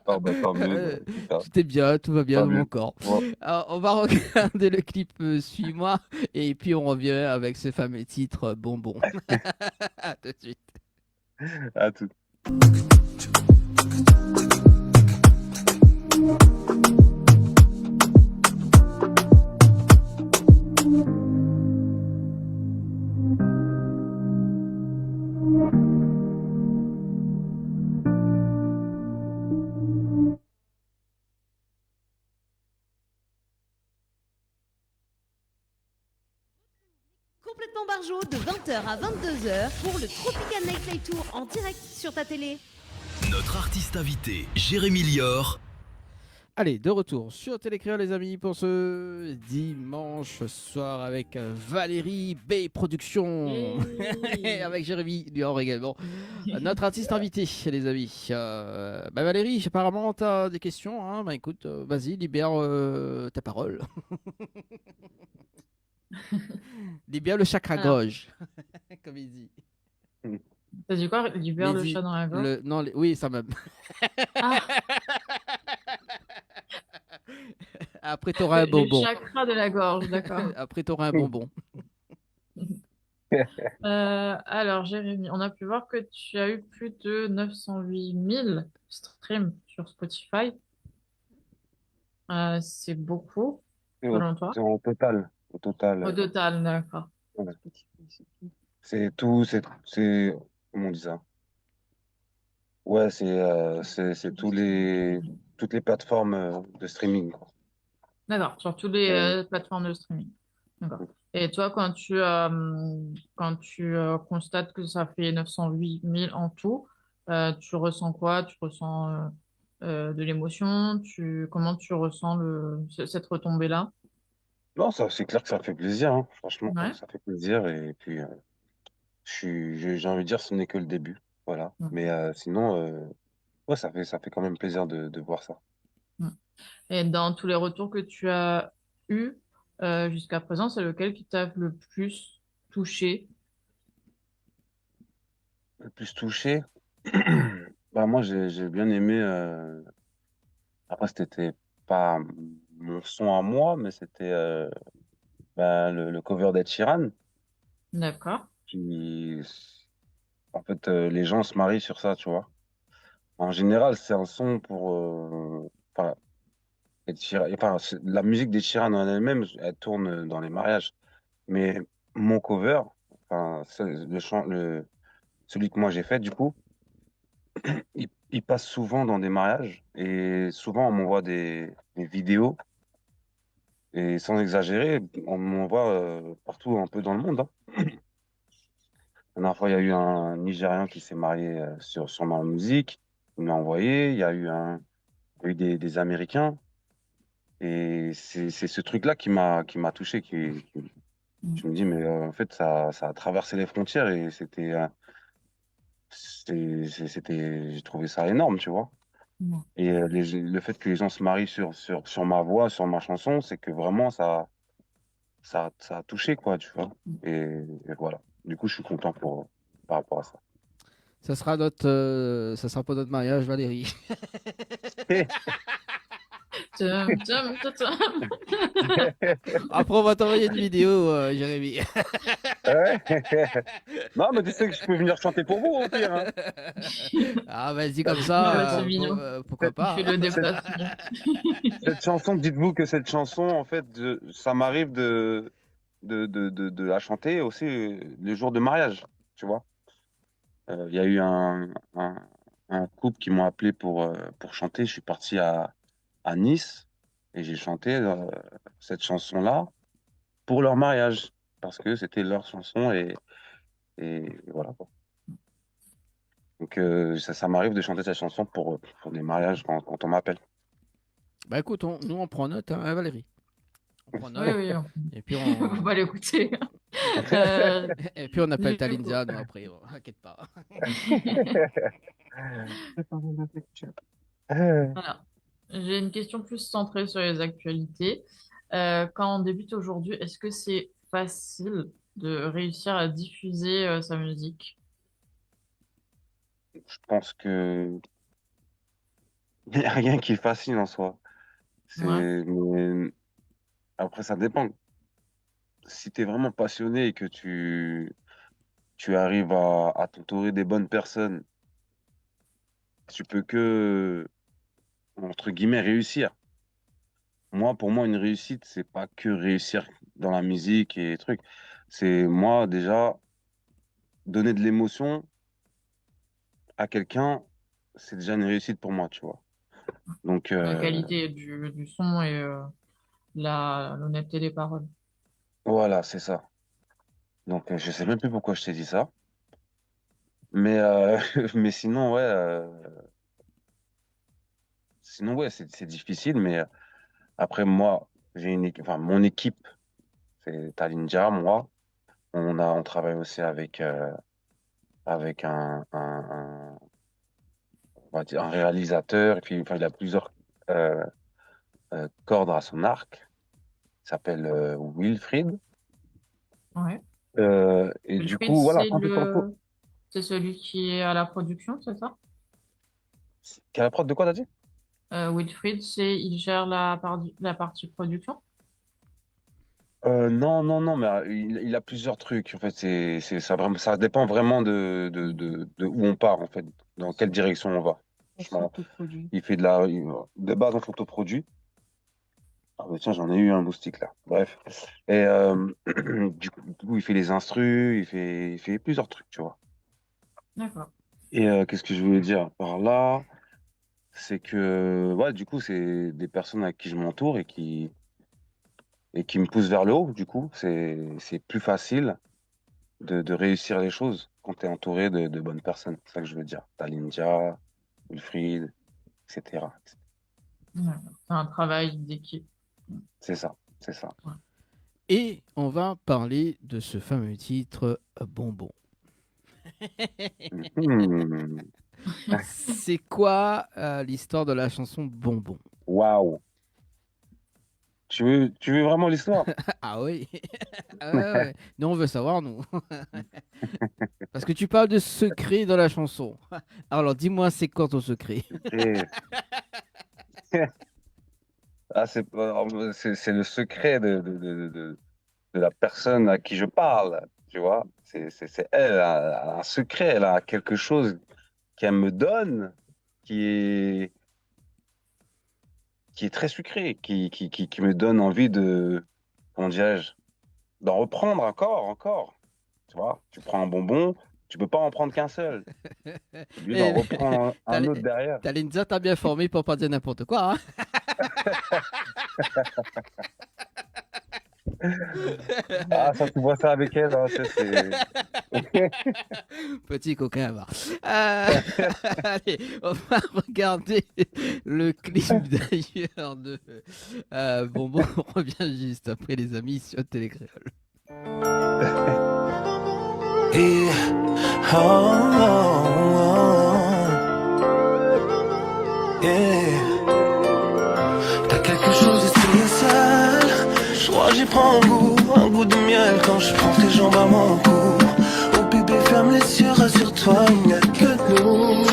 Ah, bah, tant mieux. Euh, Putain, Tout est bien, tout va bien tant dans mon mieux. corps. Bon, Alors, on va regarder le clip Suis-moi et puis on revient avec ce fameux titre Bonbon. À tout de suite. à tout. Complètement barjot de 20h à 22h pour le Tropical Nightlife Tour en direct sur ta télé. Notre artiste invité, Jérémy Lior, Allez, de retour sur Télécréa, les amis, pour ce dimanche soir avec Valérie B Productions. Et avec Jérémy Lior également. Notre artiste invité, les amis. Valérie, apparemment, tu as des questions. Hein. Bah, écoute, vas-y, libère ta parole. Libère le chakra Alors. gauche, comme il dit. T'as dit quoi? Libère Mais le dis- chat dans la gorge? Non, oui, ça même. Ah, Après, t'auras un le bonbon. chakra de la gorge, d'accord. Après, t'auras un bonbon. Alors, Jérémy, on a pu voir que tu as eu plus de 908 000 streams sur Spotify. C'est beaucoup, C'est selon toi? c'est au total. Au total. Au total, d'accord. Ouais. C'est tout, comment on dit ça? Ouais, c'est toutes les plateformes de streaming, quoi. D'accord, sur toutes les Euh, plateformes de streaming. D'accord. Et toi, quand tu constates que ça fait 908 000 en tout, tu ressens quoi? Tu ressens de l'émotion? Comment tu ressens cette retombée-là? Non, ça, c'est clair que ça fait plaisir, hein. Franchement, Ouais. ça fait plaisir. Et puis, j'ai envie de dire, ce n'est que le début. Voilà. Mm. Mais sinon, ouais, ça fait quand même plaisir de voir ça. Mm. Et dans tous les retours que tu as eus jusqu'à présent, c'est lequel qui t'a le plus touché? Le plus touché, bah, moi, j'ai bien aimé. Après, c'était pas mon son à moi, mais c'était bah, le cover d'Ed Sheeran. D'accord. Qui, en fait, les gens se marient sur ça, tu vois. En général, c'est un son pour. Enfin, la musique d'Ed Sheeran en elle-même, elle tourne dans les mariages. Mais mon cover, enfin, celui que moi j'ai fait, du coup, il passe souvent dans des mariages. Et souvent, on m'envoie des vidéos. Et sans exagérer, on m'envoie partout un peu dans le monde, hein. La dernière fois, il y a eu un Nigérian qui s'est marié sur ma musique. Il m'a envoyé. Il y a eu des Américains. Et c'est ce truc-là qui m'a touché. Je me dis, mais en fait, ça a traversé les frontières et j'ai trouvé ça énorme, tu vois. Mm. Et le fait que les gens se marient sur ma voix, sur ma chanson, c'est que vraiment, ça a touché, quoi, tu vois. Et voilà. Du coup, je suis content par rapport à ça. Ça sera pour notre mariage, Valérie. Tum, tum, tum, tum. Après, on va t'envoyer une vidéo, Jérémy. Ouais. Non, mais tu sais que je peux venir chanter pour vous, au pire, hein. Ah, vas-y, comme Ouais, ça, c'est mignon. pourquoi pas. Fais le déplacement. Cette chanson, dites-vous que cette chanson, en fait, ça m'arrive de la chanter aussi le jour de mariage, tu vois. Il y a eu un couple qui m'ont appelé pour chanter. Je suis parti à Nice et j'ai chanté cette chanson-là pour leur mariage parce que c'était leur chanson et voilà, quoi. Donc ça m'arrive de chanter cette chanson pour des mariages quand on m'appelle. Bah écoute, nous on prend note, hein, Valérie. On prend Oui, note. oui. Et puis On va l'écouter. Et puis on appelle du Talindia, nous après, bon, t'inquiète pas. Voilà. J'ai une question plus centrée sur les actualités. Quand on débute aujourd'hui, est-ce que c'est facile de réussir à diffuser sa musique? Je pense que il n'y a rien qui est facile en soi. Ouais, Mais après, ça dépend. Si tu es vraiment passionné et que tu arrives à t'entourer des bonnes personnes, tu peux que, entre guillemets, réussir. Pour moi, une réussite, c'est pas que réussir dans la musique et trucs. C'est moi, déjà, donner de l'émotion à quelqu'un, c'est déjà une réussite pour moi, tu vois. Donc, la qualité du son et l'honnêteté des paroles. voilà, c'est ça. Donc, je sais même plus pourquoi je t'ai dit ça. Mais, mais sinon, ouais, c'est difficile. Mais après, moi, j'ai enfin, mon équipe, c'est Talinja, moi. On travaille aussi avec on va dire un réalisateur. Et puis, enfin, il a plusieurs euh, cordes à son arc. Il s'appelle Wilfried. Ouais. Et du Wilfried, coup, voilà, quand tu t'entoures. c'est celui qui est à la production, c'est ça? Quelle la prod de quoi, t'as dit? Wilfried, il gère la partie production? Non, non, non, mais il a plusieurs trucs. En fait, ça, vraiment, ça dépend vraiment de où on part, en fait, dans quelle direction on va. On Franchement, s'autoproduit. il fait de base, on s'autoproduit. Ah, bah, tiens, j'en ai eu un moustique là. Bref. Et du coup, il fait les instrus, il fait plusieurs trucs, tu vois. D'accord. Et qu'est-ce que je voulais dire par là? C'est que, ouais, du coup, c'est des personnes avec qui je m'entoure et qui me poussent vers le haut. Du coup, c'est plus facile de réussir les choses quand tu es entouré de bonnes personnes. C'est ça que je veux dire. T'as Lindia, Wilfried, etc. D'accord. C'est un travail d'équipe. C'est ça, c'est ça. Ouais. Et on va parler de ce fameux titre Bonbon. Hmm. C'est quoi l'histoire de la chanson Bonbon? Waouh. Tu veux vraiment l'histoire? Ah oui. Ah ouais, ouais. Nous, on veut savoir, nous. Parce que tu parles de secret dans la chanson. Alors, dis-moi, c'est quoi ton secret? Et- Ah, c'est le secret de la personne à qui je parle, tu vois. C'est elle, elle a un secret, elle a quelque chose qu'elle me donne qui est, qui est très sucré, qui me donne envie comment dirais-je, d'en reprendre encore. Tu vois, tu prends un bonbon, tu peux pas en prendre qu'un seul. Tu es obligé d'en reprendre un autre derrière. T'as Lindsay, t'as bien formé pour pas dire n'importe quoi. Hein. Ah, ça, tu vois ça avec elle, hein, ça, c'est... Petit coquin va. Allez, on va regarder le clip d'ailleurs de Bonbon. On revient juste après les amis sur Télécréole. Et yeah. T'as quelque chose de spécial. Je crois que j'y prends un goût de miel quand je prends tes jambes à mon cou. Oh bébé, ferme les yeux, rassure-toi, il n'y a que nous.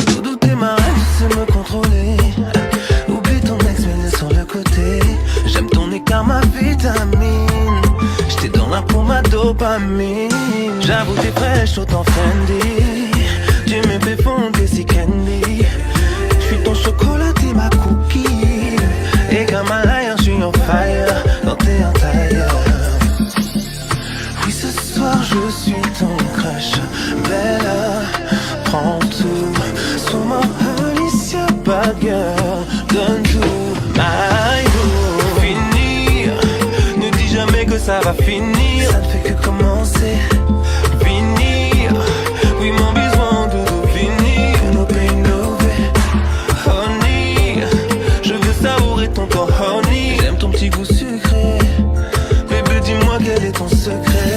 Doudou, t'es ma reine, tu sais me contrôler. Oublie ton ex, mets-le sur le côté. J'aime ton écart, ma vitamine. J'étais dans la peau, ma dopamine. J'avoue, t'es fraîche, autant Fendi. Tu me fais fondre, t'es si candy. J'suis ton chocolat, t'es ma cookie. Et comme un lion, j'suis on fire. Quand t'es en tailleur. Oui, ce soir, je suis ton crush. Bella, prends tout. Sois ma Alicia, bad girl. Donne tout, my boo. Finir, ne dis jamais que ça va finir. Ça ne fait que commencer. Finir, oui, mon besoin de finir. Que nos pays honey, je veux savourer ton corps honey. J'aime ton petit goût sucré. Bébé, dis-moi quel est ton secret.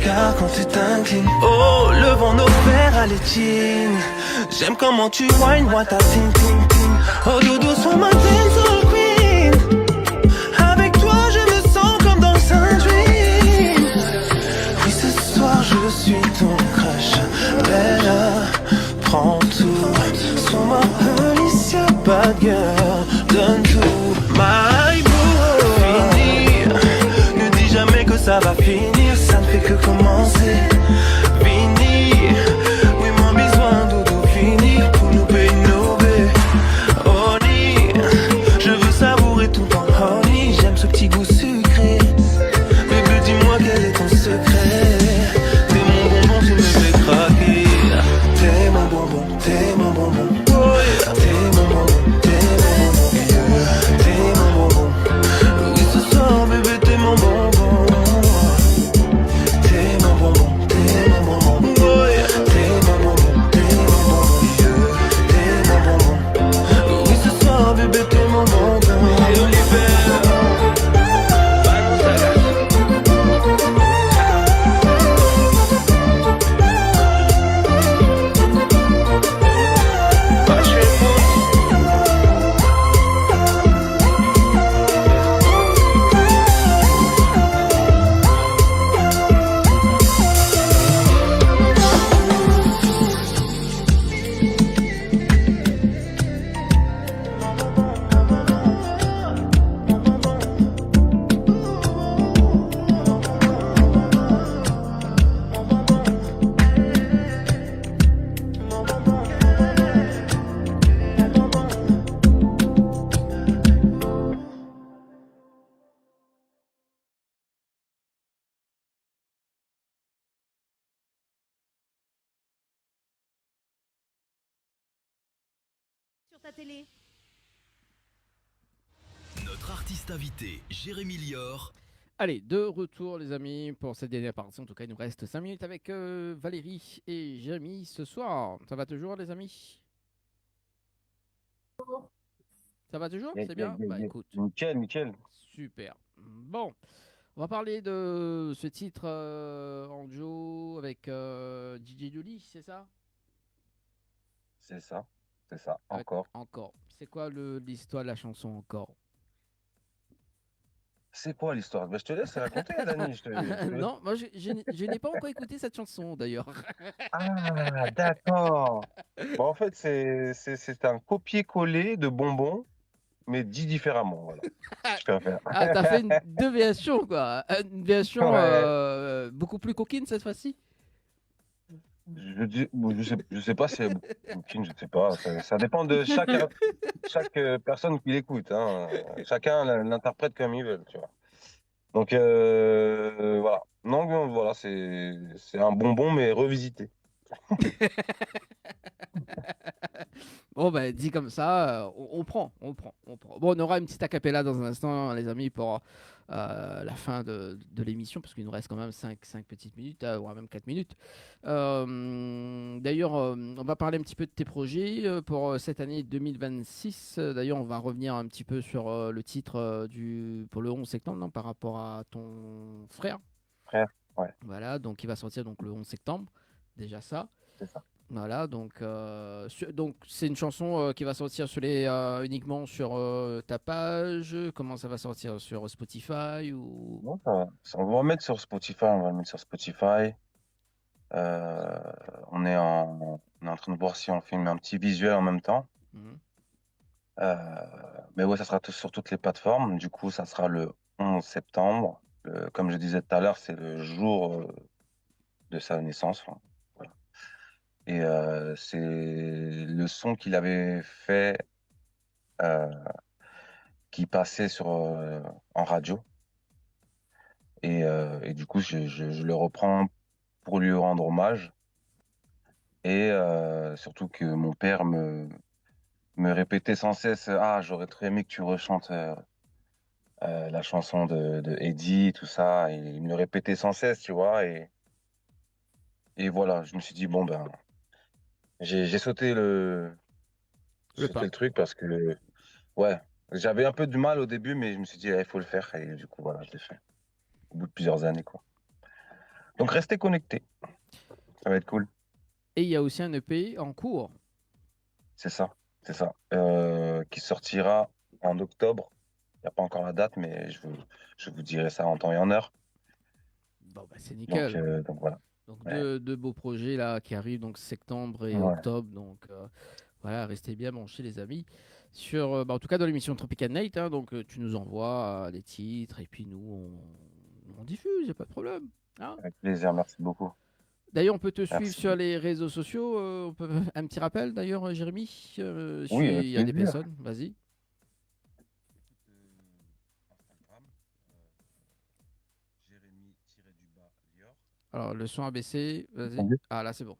regard quand tu t'inclines. Oh, levant nos verres à l'étine. J'aime comment tu whines, moi ta ting ting ting. Oh doudou, sois ma dancehall queen. Avec toi je me sens comme dans un dream. Oui, ce soir je suis ton crush. Bella, prends tout. Sois ma Alicia, bad girl. Donne tout, my boo. Fini, ne dis jamais que ça va finir. Ça ne fait que commencer. Fini, oui mon besoin doudou fini. Pour nous payer nos baies. Honey, je veux savourer tout en honey. J'aime ce petit goût sucré. Bébé, dis-moi quel est ton secret. T'es mon bonbon, tu me fais craquer. T'es mon bonbon, t'es mon bonbon. Oh yeah. T'es mon bonbon, t'es mon bonbon. Yeah. T'es mon bonbon. Oui, ce soir, bébé, t'es mon bonbon. T'es mon bonbon, t'es mon bonbon. Oh yeah. T'es mon bonbon, t'es mon bonbon. Yeah. T'es mon bonbon. Oui, ce soir, bébé, t'es mon bonbon. Et Oliver. Sur ta télé. Notre artiste invité, Jérémy Lior. Allez, de retour les amis pour cette dernière partie. En tout cas, il nous reste 5 minutes avec Valérie et Jérémy ce soir. Ça va toujours les amis? Ça va toujours? C'est bien? Bah écoute. Nickel, nickel. Super. Bon, on va parler de ce titre en duo avec DJ Dooley, c'est ça? C'est ça, c'est ça. Avec Encore. Encore. C'est quoi l'histoire de la chanson Encore? C'est quoi l'histoire? Bah, je te laisse raconter, Dani. Non, moi je n'ai pas encore écouté cette chanson d'ailleurs. Ah, d'accord. Bon, en fait, c'est un copier-coller de bonbons, mais dit différemment. Voilà. Je préfère. Ah, t'as fait deux versions quoi. Une version Ouais. beaucoup plus coquine cette fois-ci. Je sais pas si elle est coquine, je sais pas. Ça dépend de chaque personne qui l'écoute. Hein. Chacun l'interprète comme il veut, tu vois. Donc voilà. Non, voilà, c'est un bonbon mais revisité. Bon, bah, dit comme ça, on prend. Bon, on aura une petite acapella dans un instant, les amis, pour la fin de l'émission, parce qu'il nous reste quand même 5 petites minutes, voire même 4 minutes. D'ailleurs, on va parler un petit peu de tes projets pour cette année 2026. D'ailleurs, on va revenir un petit peu sur le titre pour le 11 septembre, non, par rapport à ton frère. Frère, ouais. Voilà, donc il va sortir donc, le 11 septembre, déjà ça. C'est ça. Voilà, donc c'est une chanson qui va sortir uniquement sur ta page. Comment ça va sortir sur Spotify ou... Non, on va le mettre sur Spotify. On va le mettre sur Spotify. On est en train de voir si on filme un petit visuel en même temps. Mhm. Mais ouais, ça sera sur toutes les plateformes. Du coup, ça sera le 11 septembre. Comme je disais tout à l'heure, c'est le jour de sa naissance. Enfin, voilà. Et c'est le son qu'il avait fait qui passait en radio. Et du coup, je le reprends pour lui rendre hommage. Et surtout que mon père me répétait sans cesse, ah, j'aurais très aimé que tu rechantes la chanson de Eddie, tout ça. Et il me le répétait sans cesse, tu vois. Et voilà, je me suis dit, bon, ben, j'ai sauté le truc parce que, ouais, j'avais un peu du mal au début, mais je me suis dit, il faut le faire. Et du coup, voilà, je l'ai fait. Au bout de plusieurs années, quoi. Donc restez connectés. Ça va être cool. Et il y a aussi un EP en cours. C'est ça. C'est ça. Qui sortira en octobre. Il n'y a pas encore la date, mais je vous dirai ça en temps et en heure. Bon, bah, c'est nickel. Donc voilà. Donc Ouais. deux beaux projets là qui arrivent, donc septembre et Ouais. octobre. Donc voilà, restez bien branchés les amis. Sur, en tout cas dans l'émission Tropical Night, hein, donc tu nous envoies les titres et puis nous on diffuse, il n'y a pas de problème. Hein. Avec plaisir. Merci beaucoup. D'ailleurs, on peut te suivre Merci. sur les réseaux sociaux. Un petit rappel d'ailleurs, Jérémy. Oui, avec Il y a des plaisir. personnes, vas-y. Alors le son a baissé, vas-y. Entendu. Ah là c'est bon.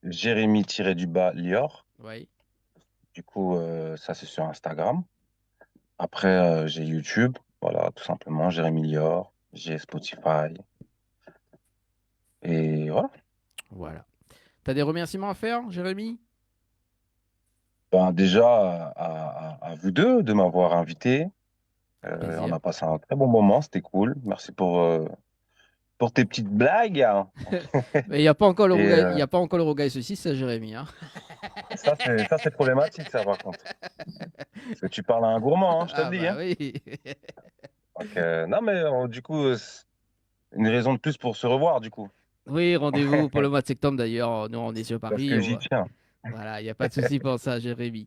Jérémy-Lior. Oui. Du coup, ça c'est sur Instagram. Après, j'ai YouTube. Voilà, tout simplement, Jérémy Lior. J'ai Spotify. Et voilà. Voilà. T'as des remerciements à faire, Jérémy? Ben, déjà, à vous deux de m'avoir invité. On Plaisir. a passé un très bon moment, c'était cool. Merci pour tes petites blagues, hein. Mais il n'y a pas encore le Et, Rougail, il y a pas encore le Rougail saucisse, ça, Jérémy. Hein. ça, c'est problématique, ça, par contre. Parce que tu parles à un gourmand, hein, je te Ah le dis. bah Hein. oui. Donc, non, mais du coup, une raison de plus pour se revoir, du coup. Oui, rendez-vous pour le mois de septembre d'ailleurs. Nous, on est sur Parce Paris. que j'y tiens. Voilà, il n'y a pas de souci pour ça, Jérémy.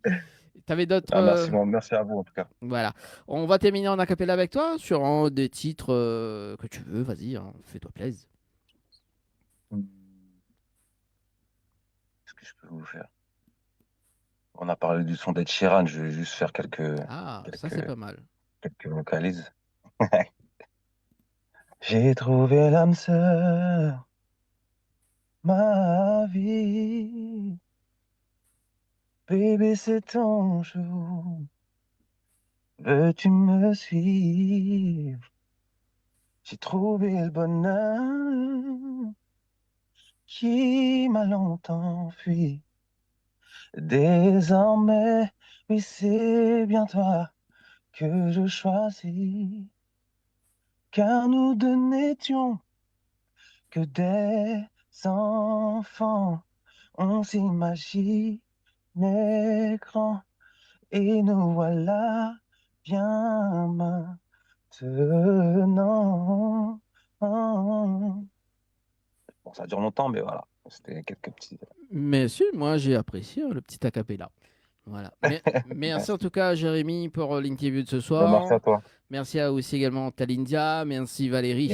T'avais d'autres. Ah, merci à vous, en tout cas. Voilà. On va terminer en acapella avec toi sur un des titres que tu veux. Vas-y, hein, fais-toi plaisir. Qu'est-ce que je peux vous faire? On a parlé du son d'Ed Sheeran, je vais juste faire Ah, ça c'est pas mal. quelques vocalises. J'ai trouvé l'âme sœur, ma vie. Bébé, c'est ton jour. Veux-tu me suivre? J'ai trouvé le bonheur qui m'a longtemps fui. Désormais, oui, c'est bien toi que je choisis. Car nous deux n'étions que des enfants. On s'imaginait grand et nous voilà bien maintenant. Bon, ça dure longtemps, mais voilà. C'était quelques petits. Merci, moi j'ai apprécié le petit acapella. Voilà. Merci en tout cas, Jérémy, pour l'interview de ce soir. Merci à toi. Merci à aussi également Talindia. Merci Valérie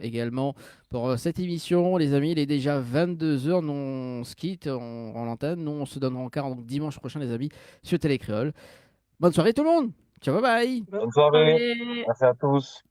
également pour cette émission. Les amis, il est déjà 22h. Nous, on se quitte en antenne. Nous, on se donnera encore donc, dimanche prochain, les amis, sur Télécréole. Bonne soirée tout le monde. Ciao, bye bye. Bonne soirée. Merci à tous.